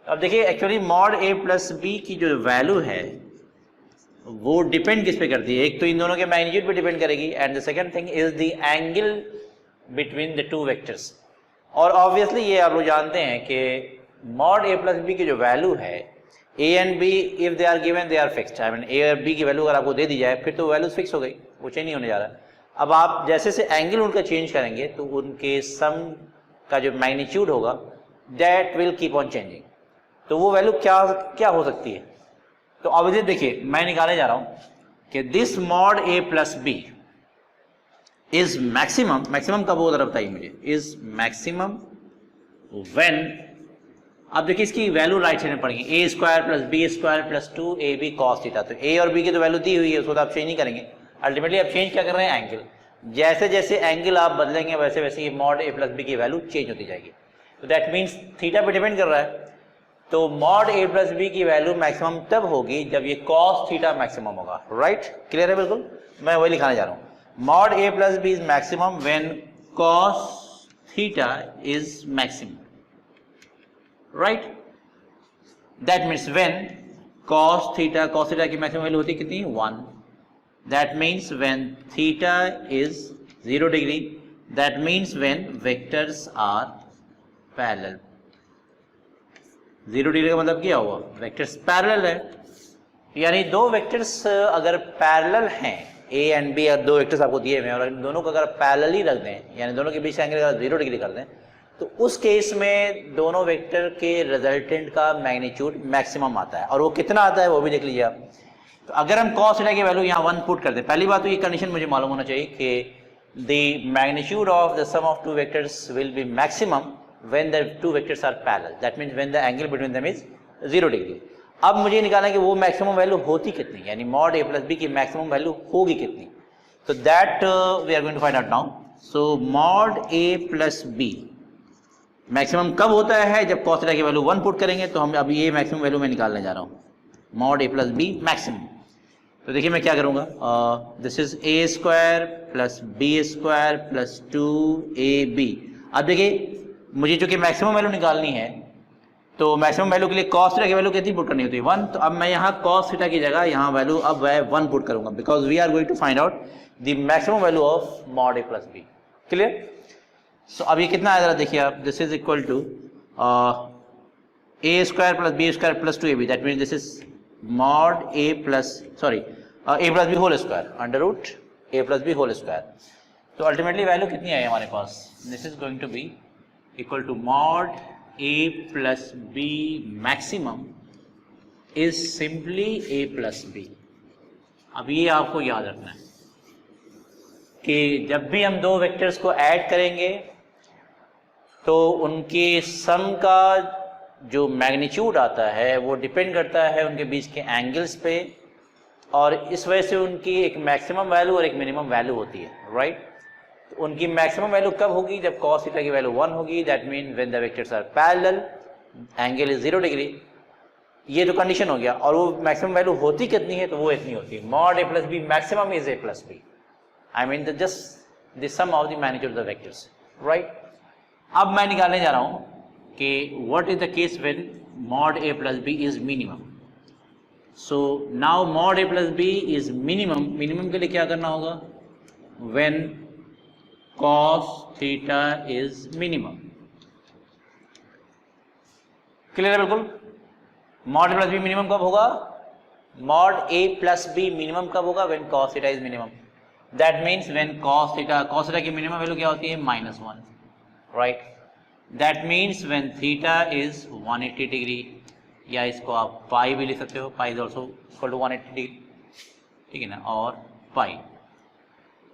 अब देखिए actually mod a plus b की जो वैल्यू है वो डिपेंड किस पे करती है. एक तो इन दोनों के मैग्नीट्यूड पे डिपेंड करेगी and the second thing is the angle between the two vectors. और ऑब्वियसली ये आप लोग जानते हैं कि mod a plus b की जो वैल्यू है, a and b if they are given they are fixed. I mean a और b की वैल्यू अगर आपको दे दी जाए फिर तो वैल्यूज फिक्स हो गई, वो चेंज नहीं होने जा रहा है. अब आप जैसे से एंगल उनका चेंज करेंगे तो उनके सम का जो मैग्नीट्यूड होगा that will keep on changing. तो वो वैल्यू क्या हो सकती है. तो ऑब्वियसली देखिए मैं निकालने जा रहा हूं कि this mod a plus b is maximum, maximum कब होगा जरा बताइए मुझे, इज मैक्सिमम व्हेन, अब देखिए इसकी वैल्यू राइट साइड में पड़ेगी, a square plus B square plus 2ab cos theta. तो ए और बी की तो वैल्यू दी हुई है, उसको तो आप चेंज नहीं करेंगे। अल्टीमेटली आप चेंज क्या कर रहे हैं, एंगल। जैसे जैसे एंगल आप बदलेंगे वैसे वैसे ये मॉड ए प्लस बी की वैल्यू चेंज होती जाएगी। तो दैट मीन्स थीटा पे डिपेंड कर रहा है। तो मॉड ए प्लस बी की वैल्यू मैक्सिमम तब होगी जब ये cos थीटा मैक्सिमम होगा। राइट, क्लियर है बिल्कुल, मैं वही लिखाने जा रहा हूं। Mod A plus B is maximum when cos theta is maximum. Right, that means when cos theta की मैक्सिमम वैल्यू होती है कितनी, 1। That means when theta is 0 degree, that means when vectors are parallel. 0 degree का मतलब क्या हुआ, vectors parallel है। यानी दो वेक्टर्स अगर पैरेलल हैं, ए एंड बी, अगर दो वेक्टर्स आपको दिए हुए हैं और इन दोनों को अगर पैरेलल ही रख दें, यानी दोनों के बीच एंगल अगर 0 डिग्री कर दें, तो उस केस में दोनों वेक्टर के रिजल्टेंट का मैग्नीट्यूड मैक्सिमम आता है। और वो कितना आता है वो भी देख लीजिए आप। तो अगर हम cos थीटा की वैल्यू यहाँ 1 पुट कर दें, पहली बात तो ये कंडीशन मुझे मालूम होना चाहिए कि the magnitude of the sum of two vectors will be maximum when the two vectors are parallel, that means when the angle between them is 0 degree। अब मुझे निकालना है कि वो मैक्सिमम वैल्यू होती कितनी, यानी मॉड ए प्लस बी की मैक्सिमम वैल्यू होगी कितनी। तो that we are going to find out now. So mod A plus B maximum कब होता है, जब cos थीटा की वैल्यू 1 पुट करेंगे। तो हम अभी ये मैक्सिमम वैल्यू मैं निकालने जा रहा हूँ, मॉड ए प्लस बी मैक्सिमम। तो देखिए मैं क्या करूँगा, this is A square plus B square plus 2ab। अब देखिए मुझे चूंकि मैक्सिमम वैल्यू निकालनी है, तो मैक्सिमम वैल्यू के लिए cos थीटा की वैल्यू कितनी पुट करनी होती है, 1। तो अब मैं यहाँ cos थीटा की जगह यहाँ वैल्यू अब मैं 1 पुट करूंगा, because we are going to find out the maximum value of mod A plus b. Clear. So अब ये कितना आया जरा देखिए आप, this is equal to A square plus B square plus 2ab। That means this is mod A plus a plus B whole square under root a plus B whole square. तो ultimately value कितनी आई हमारे पास, this is going to B equal to mod A plus B maximum is simply A plus B. अब ये आपको याद रखना है कि जब भी हम दो वेक्टर्स को ऐड करेंगे तो उनके सम का जो मैग्नीट्यूड आता है वो डिपेंड करता है उनके बीच के एंगल्स पे, और इस वजह से उनकी एक मैक्सिमम वैल्यू और एक मिनिमम वैल्यू होती है। राइट, उनकी मैक्सिमम वैल्यू कब होगी, जब cos थीटा की वैल्यू 1 होगी। That mean when the vectors are parallel, angle is 0 degree. ये तो कंडीशन हो गया। और वो मैक्सिमम वैल्यू होती कितनी है, तो वो इतनी होती है, mod A plus B maximum is A plus B. I mean just the sum of the magnitude of the vectors. Right, अब मैं निकालने जा रहा हूं कि what is the case when mod A plus B is minimum. So now mod A plus B is minimum. Minimum के लिए क्या करना होगा, when cos theta is minimum. Clear है बिल्कुल। मॉड ए प्लस बी मिनिमम कब होगा, मॉड ए plus B minimum कब होगा, when cos theta is minimum. That means when cos theta की मिनिमम वैल्यू क्या होती है, -1। Right, that means when theta is 180 degree, या इसको आप पाई भी लिख सकते हो, pi is also equal to 180 degree, ठीक है ना, और pi.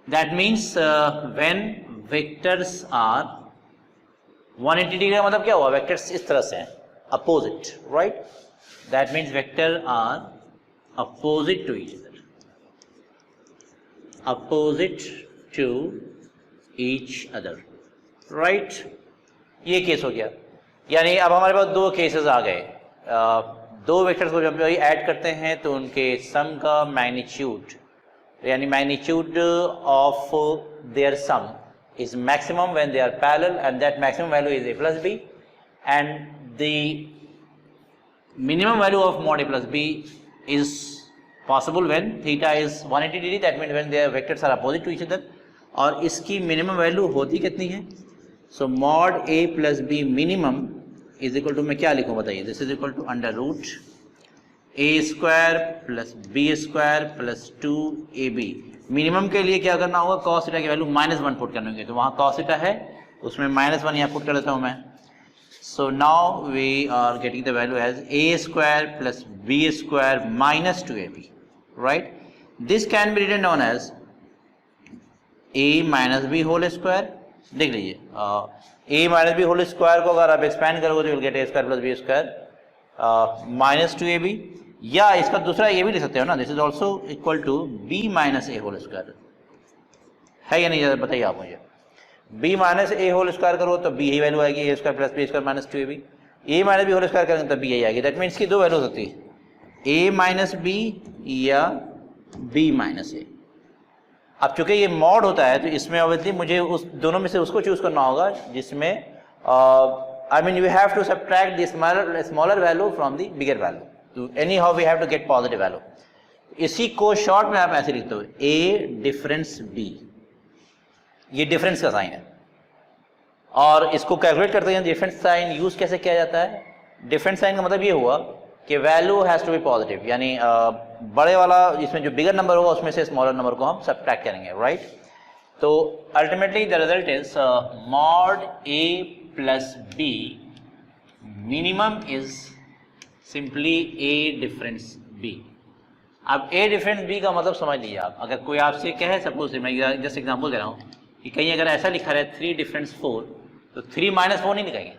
That means when vectors are 180 degree का मतलब क्या हुआ, वेक्टर्स इस तरह से हैं, opposite. Right, that means vector are opposite to each other, opposite to each other. Right, ये केस हो गया। यानी अब हमारे पास दो केसेस आ गए। दो वेक्टर्स को जब ऐड करते हैं तो उनके सम का मैग्नीट्यूड, यानी magnitude of their sum is maximum when they are parallel, and that maximum value is a plus b, and the minimum value of mod a plus b is possible when theta is 180 degree, that means when their vectors are opposite to each other। और इसकी minimum value होती कितनी है, so mod a plus B minimum is equal to, मैं क्या लिखूं बताइए, this is equal to under root A square plus B square plus 2ab। Minimum के लिए क्या करना होगा, cos थीटा की वैल्यू -1 पुट करनी होगी। तो वहाँ cos थीटा है, उसमें -1 यहाँ पुट कर देता हूँ मैं। So now we are getting the value as A square plus B square minus 2ab। Right, this can be written down as A minus B whole square, देख लीजिए A minus B whole square को अगर आप expand करोगे तो will get A square plus B square minus 2ab, या इसका दूसरा ये भी लिख सकते हो ना, this is also equal to b minus a whole square, है या नहीं बताइए आप मुझे। B minus a whole square करो तो बी ही वैल्यू आएगी, a square plus B square minus 2ab, a minus B whole square करेंगे तो बी यही आएगी। दैट मीन्स की दो वैल्यू हो सकती है, ए माइनस बी या बी माइनस ए। अब चूंकि ये मॉड होता है तो इसमें ऑब्वियसली मुझे उस दोनों में से उसको चूज करना होगा जिसमें I mean you have to subtract the smaller value from the bigger value, तो anyhow we have to get positive value. इसी को शॉर्ट में आप ऐसे लिखते हो, ए डिफरेंस बी, ये डिफरेंस का साइन है। और इसको कैलकुलेट करते हैं डिफरेंस साइन यूज कैसे किया जाता है। डिफरेंस साइन का मतलब ये हुआ कि value has to be positive, यानी बड़े वाला इसमें जो बिगर नंबर होगा उसमें से स्मॉलर नंबर को हम सब्ट्रैक्ट करेंगे, राइट। तो ultimately the result is mod A plus B minimum is simply A difference B. अब ए डिफरेंस बी का मतलब समझ लीजिए आप, अगर कोई आपसे कहे, सपोज मैं जस्ट एग्जांपल दे रहा हूँ कि कहीं अगर ऐसा लिखा है 3 डिफरेंस 4, तो 3 माइनस 4 नहीं लिखेंगे,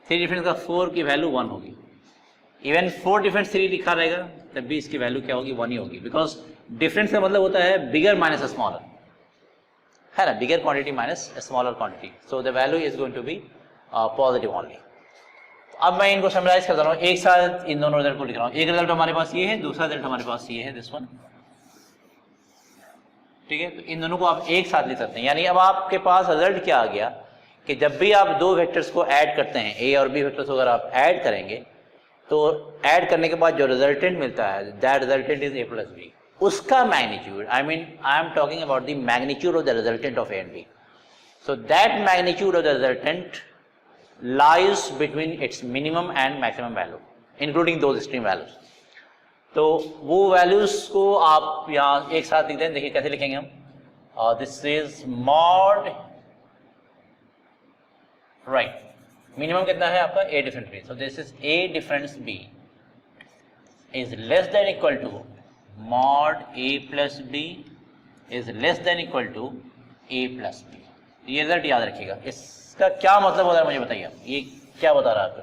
3 डिफरेंस का 4 की वैल्यू 1 होगी। इवन 4 डिफरेंस 3 लिखा रहेगा तब भी इसकी वैल्यू क्या होगी, 1 ही होगी, बिकॉज डिफरेंस का मतलब होता है बिगर माइनस स्मॉलर, है ना, bigger quantity minus smaller quantity, so the value is going to be positive only. अब मैं इनको समराइज कर रहा हूँ, एक साथ इन दोनों रिजल्ट को लिख रहा हूँ। एक रिजल्ट हमारे पास ये है, दूसरा रिजल्ट हमारे पास ये है, दिस वन, ठीक है। तो इन दोनों को आप एक साथ लिख सकते हैं, यानी अब आपके पास रिजल्ट क्या आ गया कि जब भी आप दो वेक्टर्स को ऐड करते हैं, ए और बी वेक्टर्स को अगर आप ऐड करेंगे तो ऐड करने के बाद जो रिजल्टेंट मिलता है, that resultant is A plus b. उसका magnitude, I am talking about the magnitude of the resultant of a and b. So that magnitude of the resultant lies between its minimum and maximum value, including those extreme values. तो वो values को आप यहाँ एक साथ लिखते हैं, देखिए कैसे लिखेंगे हम। This is mod, right, minimum कितना है आपका, a difference b, so this is a difference b is less than equal to mod A plus B is less than equal to a plus b. ये result याद रखिएगा। इसका क्या मतलब होता है मुझे बताइए, ये क्या बता रहा है आपको,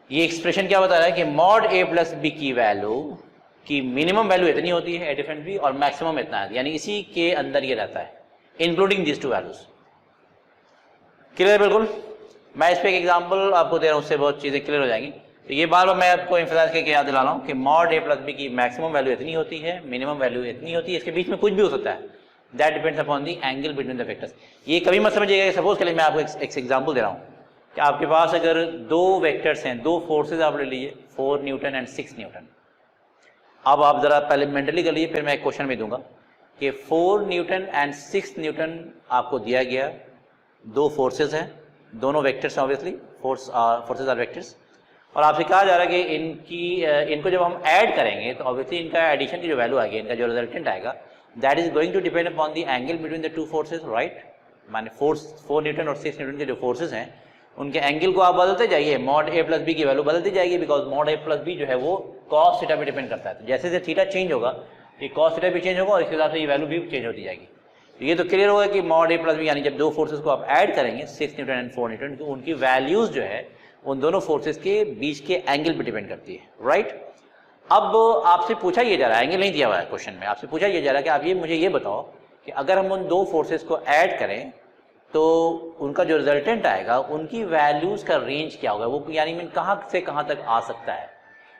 ये एक्सप्रेशन क्या बता रहा है कि मॉड ए प्लस बी की वैल्यू की मिनिमम वैल्यू इतनी होती है ए डिफरेंस बी और मैक्सिमम इतना है, यानी इसी के अंदर ये रहता है, including this to values. Clear, बिल्कुल। मैं इस पे एक एग्जांपल आपको दे रहा हूँ, उससे बहुत चीजें क्लियर हो जाएंगी। तो ये बार बार मैं आपको एम्फसाइज करके याद दिला रहा हूँ कि मॉड ए प्लस बी की मैक्सिमम वैल्यू इतनी होती है, मिनिमम वैल्यू इतनी होती है, इसके बीच में कुछ भी हो सकता है, that depends upon the angle between the vectors. ये कभी मत समझिएगा, सपोज के लिए मैं आपको एक एग्जांपल दे रहा हूँ कि आपके पास अगर दो वेक्टर्स हैं, दो फोर्सेज आप ले लीजिए, 4 न्यूटन एंड 6 न्यूटन। अब आप जरा पहले मेंटली कर लीजिए, फिर मैं एक क्वेश्चन भी दूंगा कि 4 न्यूटन एंड 6 न्यूटन आपको दिया गया, दो फोर्सेज हैं, दोनों वेक्टर्स हैं, ऑब्वियसली फोर्सेज आर वेक्टर्स, और आपसे कहा जा रहा है कि इनको जब हम ऐड करेंगे तो ऑब्वियसली इनका एडिशन की जो वैल्यू आएगी, इनका जो रिजल्टेंट आएगा, that is going to depend upon the angle between the two forces, right. माने 4 न्यूटन और 6 न्यूटन के जो फोर्सेज हैं उनके एंगल को आप बदलते जाइए, मॉड ए प्लस बी की वैल्यू बदलती जाएगी, because mod A plus B जो है वो कॉस थीटा पे डिपेंड करता है। तो जैसे जैसे थीटा चेंज होगा ये कॉस थीटा भी चेंज होगा और इसके हिसाब से ये वैल्यू भी चेंज होती जाएगी। तो ये तो क्लियर होगा कि मॉड ए प्लस बी यानी जब दो फोर्सेज को आप ऐड करेंगे 6 न्यूटन एंड 4 न्यूटन, तो उनकी वैल्यूज जो है उन दोनों फोर्सेज के बीच के एंगल पे डिपेंड करती है, राइट। अब आपसे पूछा ये जा रहा है, एंगल नहीं दिया हुआ है क्वेश्चन में, आपसे पूछा ये जा रहा है कि आप ये मुझे ये बताओ कि अगर हम उन दो फोर्सेज को ऐड करें तो उनका जो रिजल्टेंट आएगा उनकी वैल्यूज का रेंज क्या होगा, वो यानी मीन कहाँ से कहाँ तक आ सकता है।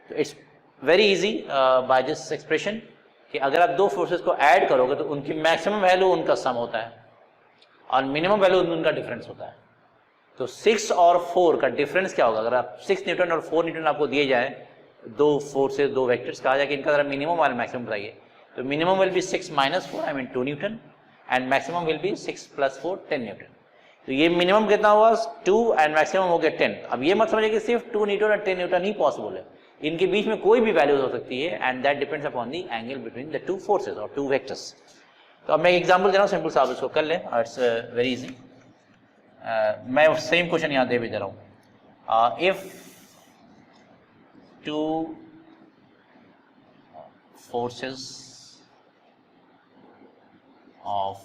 तो it's very easy by this expression कि अगर आप दो फोर्सेज को ऐड करोगे तो उनकी मैक्सिमम वैल्यू उनका सम होता है और मिनिमम वैल्यू उनका डिफरेंस होता है। तो 6 और 4 का डिफरेंस क्या होगा, अगर आप 6 न्यूटन और 4 न्यूटन आपको दिए जाए, दो फोर्सेज दो वेक्टर्स, कहा जाए कि इनका जरा मिनिमम और मैक्सिमम बताइए, तो minimum will be 6 minus 4 I mean 2 Newton and maximum will be 6 plus 4 10 Newton. तो ये मिनिमम कितना हुआ 2 एंड मैक्सिमम हो गया 10। अब ये मत समझिए कि सिर्फ 2 न्यूटन और 10 न्यूटन ही पॉसिबल है, इनके बीच में कोई भी वैल्यूज हो सकती है and that depends upon the angle between the two forces और टू वेक्टर्स। तो अब मैं एक एग्जांपल दे रहा हूँ, सिंपल सा आप इसको कर लें, इट्स वेरी इजी। मैं सेम क्वेश्चन यहाँ दे भी दे रहा हूँ। If two forces of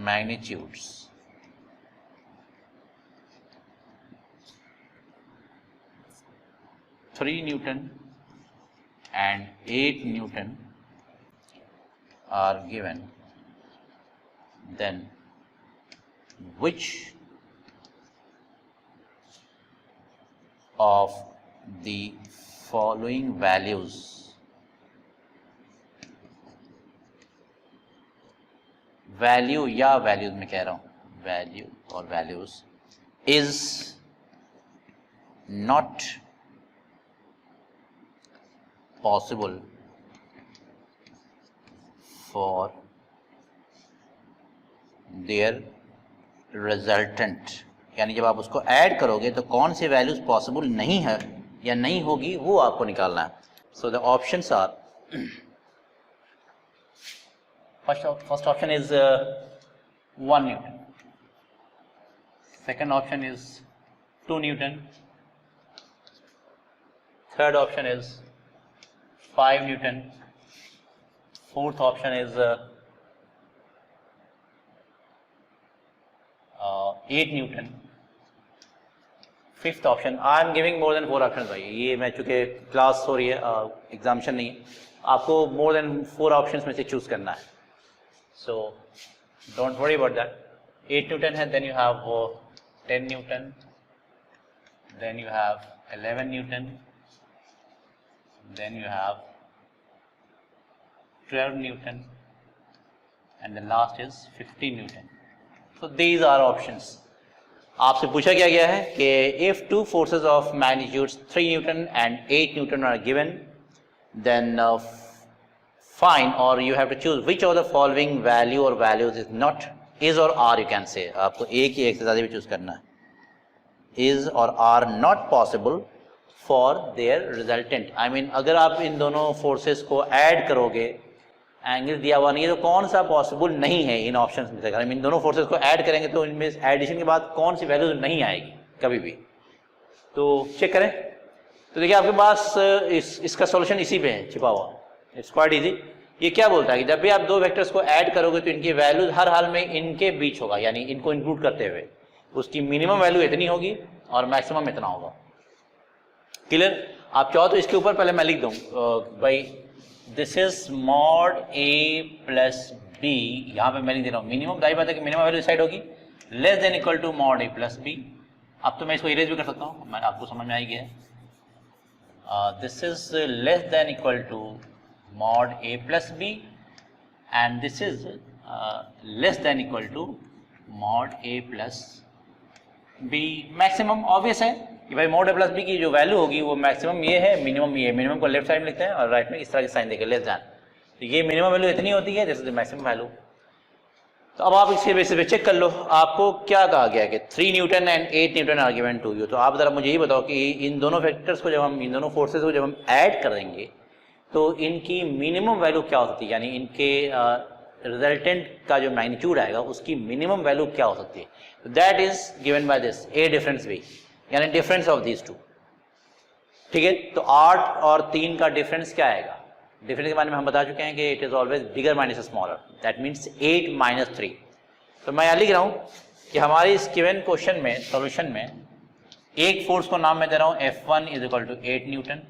magnitudes (3 Newton and 8 Newton) are given, then which of the following values value या वैल्यूज में कह रहा हूं, वैल्यू और values is not possible for their resultant, यानी जब आप उसको ऐड करोगे तो कौन सी वैल्यूज पॉसिबल नहीं है या नहीं होगी वो आपको निकालना है. So the options are, first option is 1 Newton, second option is 2 Newton, third option is 5 Newton, fourth option is 8 Newton, fifth option, I am giving more than 4 options भाई, ये मैं चूँकि क्लास हो रही है, एग्जामिनेशन नहीं है, आपको more than 4 options में से चूज करना है. So don't worry about that. 8 Newton है, then you have 10 Newton, then you have 11 Newton, then you have 12 Newton, and the last is 15 Newton. So these are options. आपसे पूछा क्या गया है कि if two forces of magnitudes 3 Newton and 8 Newton are given, then find, or you have to choose which of the following value or values is not, is or are, you can say, आपको एक ही एक से ज़्यादा भी choose करना है, is or are not possible for their resultant. I mean अगर आप इन दोनों forces को ऐड करोगे, एंगल दिया हुआ नहीं है तो कौन सा पॉसिबल नहीं है इन ऑप्शंस में से. अगर इन दोनों फोर्सेस को ऐड करेंगे तो इनमें एडिशन के बाद कौन सी वैल्यू नहीं आएगी कभी भी. तो चेक करें. तो देखिए आपके पास इसका सॉल्यूशन इसी पे है छिपा हुआ. It's quite easy. ये क्या बोलता है कि जब भी आप दो वेक्टर्स को ऐड करोगे तो इनकी वैल्यूज हर हाल में इनके बीच होगा, यानी इनको इंक्लूड करते हुए उसकी मिनिमम वैल्यू इतनी होगी और मैक्सिमम इतना होगा. क्लियर. आप चाहो तो इसके ऊपर पहले मैं लिख दूं भाई this is mod A plus B, यहाँ पे मैं लिख दे रहा हूँ मिनिमम. दाई बात है कि मिनिमम वैल्यू डिसाइड होगी less than equal to mod A plus B. अब तो मैं इसको इरेज भी कर सकता हूँ, मैं आपको समझ में आई गया. This is less than equal to mod a plus b and this is less than equal to mod a plus b. Maximum obvious है कि भाई mod a plus b की जो वैल्यू होगी वो मैक्सिमम ये है, मिनिमम ये. मिनिमम को लेफ्ट साइड में लिखते हैं और राइट में इस तरह की साइन देकर लेस दैन. तो ये मिनिमम वैल्यू इतनी होती है, this is the maximum value. तो अब आप इसके बेसिस पे चेक कर लो आपको क्या कहा गया है कि 3 newton and 8 newton are given to you. तो आप जरा मुझे ये बताओ कि इन दोनों फैक्टर्स को जब हम, इन दोनों फोर्सेस को जब हम ऐड कर देंगे तो इनकी मिनिमम वैल्यू क्या हो सकती है, यानी इनके रिजल्टेंट का जो मैग्नीट्यूड आएगा उसकी मिनिमम वैल्यू क्या हो सकती है. That is given by this A difference B, यानी डिफरेंस ऑफ दीज टू. ठीक है. तो 8 और 3 का डिफरेंस क्या आएगा. डिफरेंस के बारे में हम बता चुके हैं कि it is always bigger minus smaller, that means 8 minus 3. तो मैं यहाँ लिख रहा हूँ कि हमारे इस गिवन क्वेश्चन में, सॉल्यूशन में, एक फोर्स को नाम मैं दे रहा हूँ F1 is equal to 8 newton,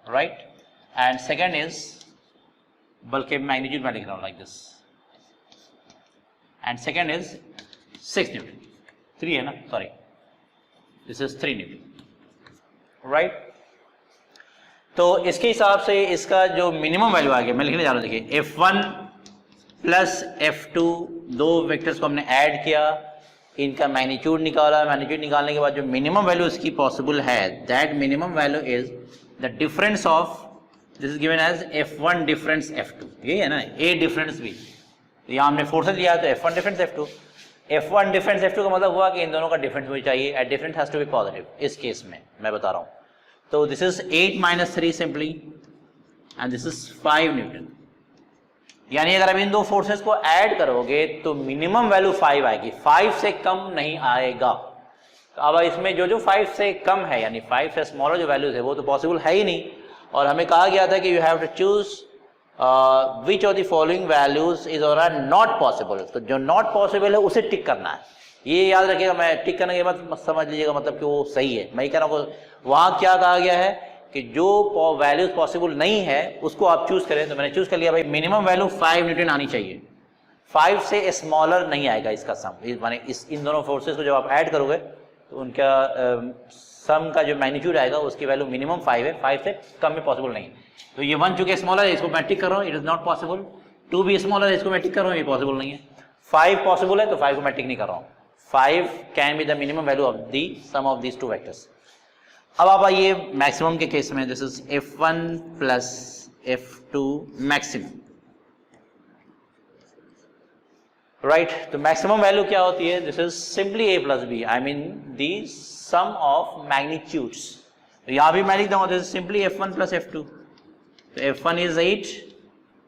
right. And second is, बल्कि मैग्नीट्यूड में लिख रहा हूँ like this, and second is 6 newton. 3 है ना, sorry, this is 3 newton, right. तो इसके हिसाब से इसका जो मिनिमम वैल्यू आ गया, मैं लिखने जा रहा हूँ. देखिए F1 प्लस F2, दो वेक्टर्स को हमने ऐड किया, इनका मैग्नीट्यूड निकाला. मैग्नीट्यूड निकालने के बाद जो मिनिमम वैल्यू इसकी पॉसिबल है, that minimum value is the difference of, this is given as F1 difference F2. यही है ना, ए डिफरेंस भी. तो यहाँ हमने फोर्सेस लिया तो F1 difference F2. F1 difference F2 का मतलब हुआ कि इन दोनों का डिफरेंस मुझे चाहिए, at difference has to be positive. इस केस में मैं बता रहा हूँ. तो this is 8 minus 3 simply, and this is 5 newton. यानी अगर आप इन दो फोर्सेस को ऐड करोगे तो मिनिमम वैल्यू 5 आएगी, 5 से कम नहीं आएगा. तो अब इसमें जो जो 5 से कम है, यानी 5 से स्मॉलर जो वैल्यूज है वो तो पॉसिबल है ही नहीं. और हमें कहा गया था कि you have to choose which of the following values is और आर नॉट पॉसिबल। तो जो नॉट पॉसिबल है उसे टिक करना है, ये याद रखिएगा। मैं टिक करने के बाद समझ लीजिएगा मतलब कि वो सही है। मैं कह रहा हूँ वहाँ क्या कहा गया है कि जो वैल्यूज पॉसिबल नहीं है उसको आप चूज करें। तो मैंने चूज कर लिया भाई मिनिमम वैल्यू 5 न्यूटन आनी चाहिए, 5 से स्मॉलर नहीं आएगा इसका सम। माने इन दोनों फोर्सेस को जब आप ऐड करोगे तो उनका सम का जो मैग्नीट्यूड आएगा उसकी वैल्यू मिनिमम 5 है, 5 से कम में पॉसिबल नहीं। तो ये 1 चूंकि स्मॉलर है इसको मैं टिक कर रहा हूँ, इट इज नॉट पॉसिबल। 2 भी स्मॉलर है इसको मैं टिक कर रहा हूँ, ये पॉसिबल नहीं है। 5 पॉसिबल है तो 5 को मैं टिक नहीं कर रहा हूँ। 5 can be the minimum value of the sum of these two vectors. अब आप आइए मैक्सिमम के केस में, this is f1 plus f2 maximum, right. तो मैक्सिमम वैल्यू क्या होती है? This is simply a plus B, I mean the sum of magnitudes. तो यहां भी मैं लिख दूंगा this is simply f1 plus f2। तो f1 is 8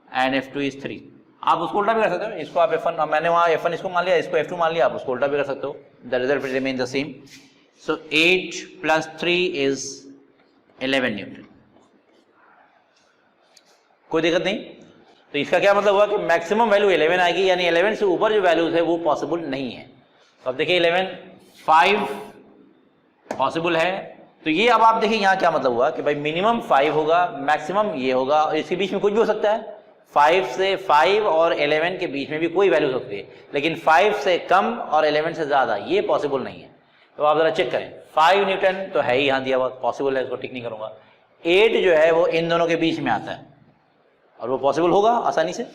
and f2 is 3। आप उसको उल्टा भी कर सकते हो, इसको आप f1, मैंने वहां f1 इसको मान लिया, इसको f2 मान लिया, आप उसको उल्टा भी कर सकते हो। The result will remain the same. So 8 plus 3 is 11 Newton. कोई दिक्कत नहीं। तो इसका क्या मतलब हुआ कि मैक्सिमम वैल्यू 11 आएगी, यानी 11 से ऊपर जो वैल्यूज है वो पॉसिबल नहीं है। तो अब देखिए 11, 5 पॉसिबल है। तो ये अब आप देखिए यहाँ क्या मतलब हुआ कि भाई मिनिमम 5 होगा, मैक्सिमम ये होगा, और इसके बीच में कुछ भी हो सकता है। 5 से 5 और 11 के बीच में भी कोई वैल्यू हो सकती है, लेकिन 5 से कम और 11 से ज़्यादा ये पॉसिबल नहीं है। तो आप ज़रा चेक करें, 5 न्यूटन तो है ही यहाँ दिया हुआ, पॉसिबल है, इसको टिक नहीं करूँगा। 8 जो है वो इन दोनों के बीच में आता है और वो पॉसिबल होगा आसानी से।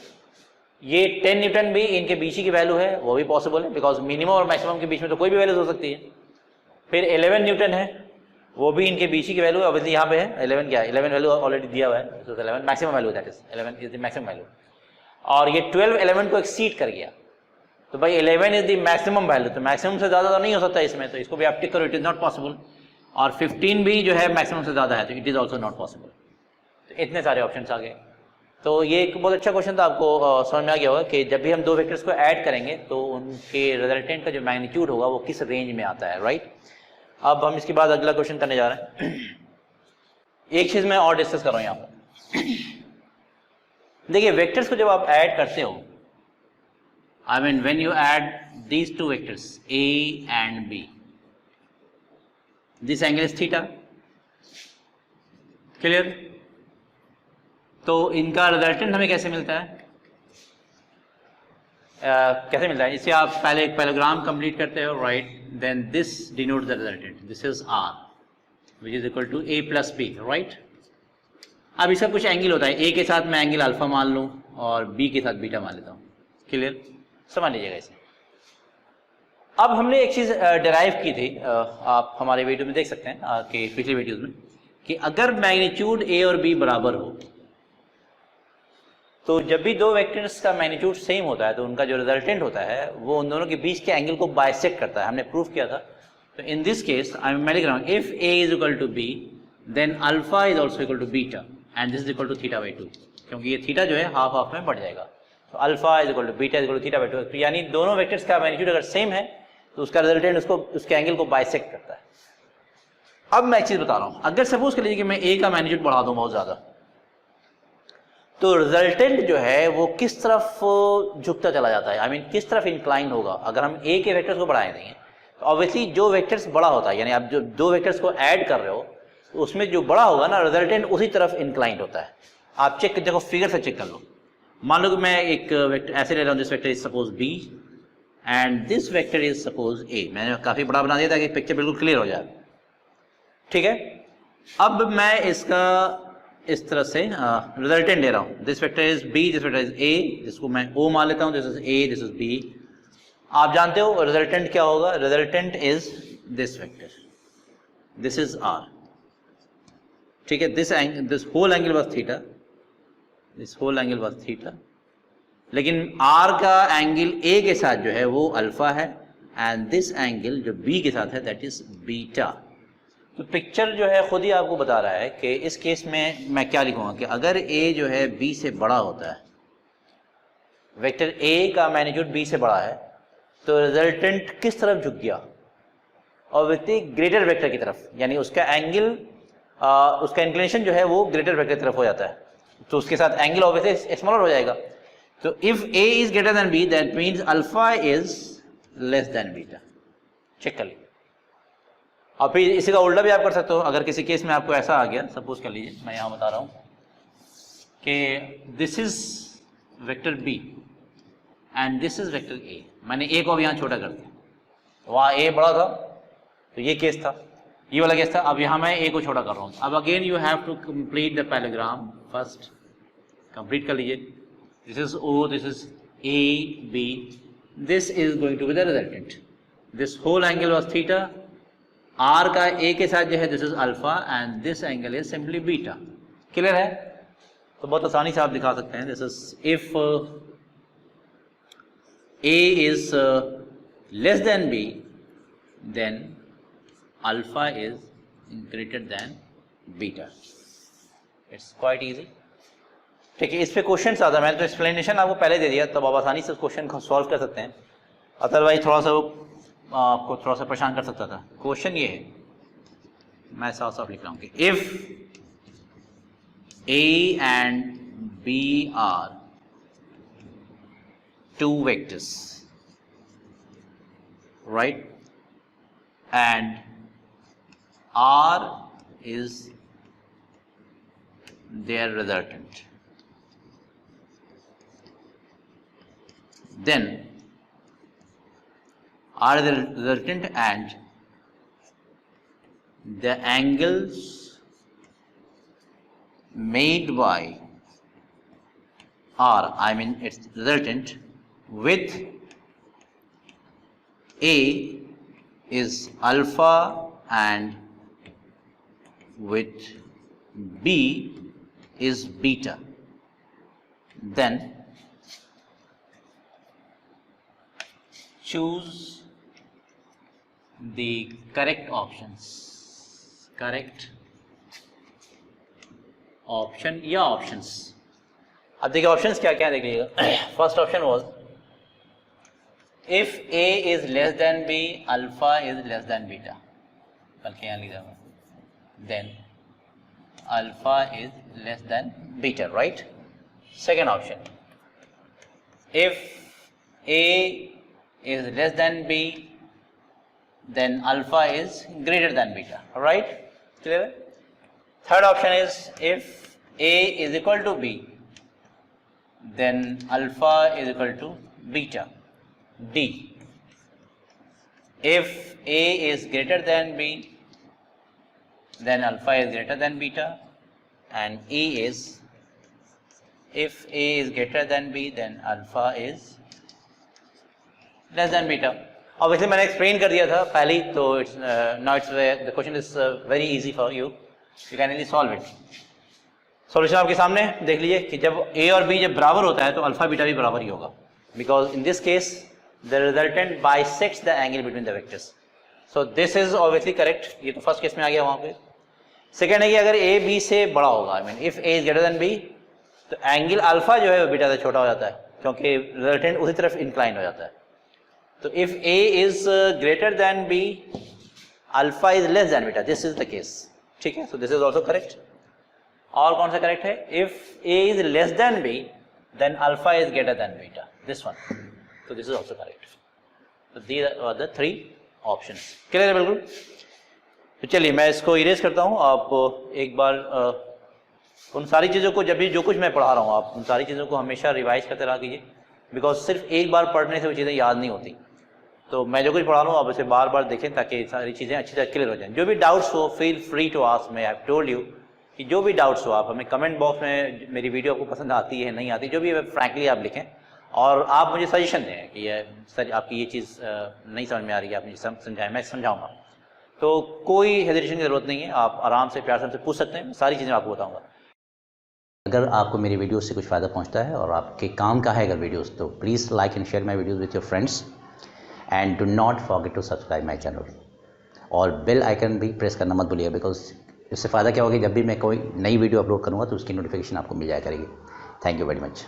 ये 10 न्यूटन भी इनके बीच ही की वैल्यू है, वो भी पॉसिबल है, बिकॉज मिनिमम और मैक्सिमम के बीच में तो कोई भी वैल्यूज हो सकती है। फिर 11 न्यूटन है, वो भी इनके बीच ही की वैल्यू है। ऑब्वियसली यहाँ पे है 11, क्या है 11 वैल्यू ऑलरेडी दिया हुआ है, तो 11 maximum value, that is 11 is the maximum value. और ये 12 11 को एक्सीड कर गया, तो भाई 11 इज द मैक्सिमम वैल्यू। तो मैक्सिमम से ज़्यादा तो नहीं हो सकता इसमें, तो इसको भी आप टिक करो, इट इज नॉट पॉसिबल। और 15 भी जो है मैक्सिमम से ज़्यादा है, तो it is also not possible. तो इतने सारे ऑप्शन आ गए। तो ये एक बहुत अच्छा क्वेश्चन था, आपको समझ में आ गया होगा कि जब भी हम दो वेक्टर्स को ऐड करेंगे तो उनके रिजल्टेंट का जो मैग्नीट्यूड होगा वो किस रेंज में आता है, राइट। अब हम इसके बाद अगला क्वेश्चन करने जा रहे हैं। एक चीज़ मैं और डिस्कस कर रहा हूँ यहाँ पर। देखिए वेक्टर्स को जब आप ऐड करते हो, I mean when you add these two vectors a and b, this angle is theta, clear. तो इनका रिजल्टेंट हमें कैसे मिलता है? कैसे मिलता है? इससे आप पहले एक पैराग्राम कंप्लीट करते हो, right. Then this denote the resultant, this is r which is equal to a plus b, right. अब इसका कुछ एंगल होता है, a के साथ मैं एंगल अल्फा मान लूँ और b के साथ बीटा मान लेता हूँ, क्लियर। समझ लीजिएगा इसे। अब हमने एक चीज़ डिराइव की थी, आप हमारे वीडियो में देख सकते हैं कि पिछले वीडियोज़ में, कि अगर मैग्नीट्यूड a और b बराबर हो तो जब भी दो वेक्टर्स का मैग्नीट्यूड सेम होता है तो उनका जो रिजल्टेंट होता है वो उन दोनों के बीच के एंगल को बाइसेक्ट करता है। हमने प्रूफ किया था। तो इन दिस केस मैं लिख रहा हूँ, if a is equal to b then alpha is also equal to beta and this is equal to theta by 2, क्योंकि ये थीटा जो है हाफ हाफ में बढ़ जाएगा। तो alpha is equal to beta is equal to theta by 2, यानी दोनों वेक्टर्स का मैग्नीट्यूड अगर सेम है तो उसका रिजल्टेंट उसके एंगल को बाइसेक्ट करता है। अब मैं एक चीज़ बता रहा हूँ, अगर सपोज कर लीजिए कि मैं a का मैग्नीट्यूड बढ़ा दूँ बहुत ज़्यादा, तो रिजल्टेंट जो है वो किस तरफ झुकता चला जाता है, आई मीन किस तरफ इंक्लाइन होगा। अगर हम a के वेक्टर्स को बढ़ाए देंगे तो ऑब्वियसली जो वेक्टर्स बड़ा होता है, यानी आप जो दो वेक्टर्स को ऐड कर रहे हो तो उसमें जो बड़ा होगा ना रिजल्टेंट उसी तरफ इंक्लाइंड होता है। आप चेक देखो, फिगर से चेक कर लो। मान लो कि मैं एक वेक्टर ऐसे ले रहा हूँ, this vector is suppose b and this vector is suppose a। मैंने काफ़ी बड़ा बना दिया ताकि पिक्चर बिल्कुल क्लियर हो जाए, ठीक है। अब मैं इसका इस तरह से रिजल्टेंट ले रहा हूँ, this vector is b, this vector is a, जिसको मैं o मान लेता हूँ, this is a, this is b। आप जानते हो रिजल्टेंट क्या होगा? Resultant is this vector, this is r, ठीक है। This whole angle was theta, this whole angle was theta, लेकिन r का एंगल a के साथ जो है वो अल्फा है एंड दिस एंगल जो b के साथ है दैट इज बीटा। तो पिक्चर जो है खुद ही आपको बता रहा है कि इस केस में मैं क्या लिखूंगा कि अगर a जो है b से बड़ा होता है, वेक्टर a का मैग्नीट्यूड b से बड़ा है, तो रिजल्टेंट किस तरफ झुक गया? ऑब्वियसली ग्रेटर वेक्टर की तरफ, यानी उसका एंगल उसका इंक्लिनेशन जो है वो ग्रेटर वेक्टर की तरफ हो जाता है। तो उसके साथ एंगल ऑब्वियसली स्मॉलर हो जाएगा। तो if A is greater than B that means alpha is less than beta. Check कर लीजिए। और फिर इसी का उल्टा भी आप कर सकते हो। अगर किसी केस में आपको ऐसा आ गया, सपोज कर लीजिए, मैं यहाँ बता रहा हूँ कि this is vector B and this is vector A. मैंने ए को अब यहाँ छोटा कर दिया, वहाँ ए बड़ा था तो ये केस था, ये वाला केस था। अब यहाँ मैं ए को छोटा कर रहा हूँ। अब again you have to complete the parallelogram. First complete कर लीजिए। This is O, this is a b, this is going to be the resultant. This whole angle was theta, R का ए के साथ जो है this is alpha and this angle is simply beta. Clear है? तो बहुत आसानी से आप दिखा सकते हैं। This is if A is less than B then alpha is greater than beta. It's quite easy. ठीक है, इस पे क्वेश्चन आता है। मैंने तो एक्सप्लेनेशन आपको पहले दे दिया, तब आप आसानी से उस क्वेश्चन को सॉल्व कर सकते हैं। अदरवाइज थोड़ा सा आपको थोड़ा सा परेशान कर सकता था। क्वेश्चन ये है, मैं साफ साफ लिख रहा हूँ कि if A and B are two vectors, right, and R is their resultant, then R is the resultant and the angles made by R, I mean its resultant, with A is alpha and with B is beta, then choose the correct options, correct option या options। अब देखिए options क्या क्या देख लीजिएगा। First option was if A is less than B, alpha is less than beta, बल्कि यहाँ लिख जाऊँगा, then alpha is less than beta, right? Second option, if A is less than B, then alpha is greater than beta, right? Clear? Third option is if A is equal to B, then alpha is equal to beta. D, if A is greater than B, then alpha is greater than beta, and E is if A is greater than B, then alpha is less than beta। Obviously मैंने explain कर दिया था पहले ही, तो it's now it's the question is very easy for you, you can easily solve it। Solution आपके सामने देख लीजिए कि जब A और B जब बराबर होता है तो अल्फा बीटा भी बराबर ही होगा, because in this case the resultant bisects the angle between the vectors, so this is obviously correct। ये तो फर्स्ट केस में आ गया। वहाँ पे सेकेंड है कि अगर ए बी से बड़ा होगा, I mean if A is greater than B, तो एंगल अल्फा जो है वो बीटा से छोटा हो जाता है, क्योंकि रिजल्टेंट उसी तरफ इंक्लाइन हो जाता है। तो if A is greater than B, alpha is less than beta, this is the case. ठीक है, so this is also correct. और कौन सा करेक्ट है? If A is less than B, then alpha is greater than beta, this one. तो this is also correct. तो these are the three options. Clear है बिल्कुल? तो चलिए मैं इसको इरेज करता हूँ। आप एक बार उन सारी चीज़ों को, जब भी जो कुछ मैं पढ़ा रहा हूँ, आप उन सारी चीज़ों को हमेशा रिवाइज करते रहा कीजिए, बिकॉज सिर्फ एक बार पढ़ने से वो चीज़ें याद नहीं होती। तो मैं जो कुछ पढ़ा रहा हूँ आप उसे बार बार देखें ताकि सारी चीज़ें अच्छी तरह क्लियर हो जाएं। जो भी डाउट्स हो फील फ्री टू आस्क। मैं आई हैव टोल्ड यू कि जो भी डाउट्स हो आप हमें कमेंट बॉक्स में, मेरी वीडियो आपको पसंद आती है नहीं आती, जो भी फ्रैंकली आप लिखें, और आप मुझे सजेशन दें कि ये सर आपकी ये चीज़ नहीं समझ में आ रही है, आप मुझे समझाएं, मैं समझाऊँगा। तो कोई हेजिटेशन की ज़रूरत नहीं है, आप आराम से प्यार से हमसे पूछ सकते हैं, सारी चीज़ें आपको बताऊँगा। अगर आपको मेरी वीडियोस से कुछ फ़ायदा पहुंचता है और आपके काम का है अगर वीडियोस, तो please like and share my videos with your friends and do not forget to subscribe my channel. और बेल आइकन भी प्रेस करना मत भूलिएगा, बिकॉज इससे फ़ायदा क्या होगा कि जब भी मैं कोई नई वीडियो अपलोड करूँगा तो उसकी नोटिफिकेशन आपको मिल जाया करेगी। Thank you very much.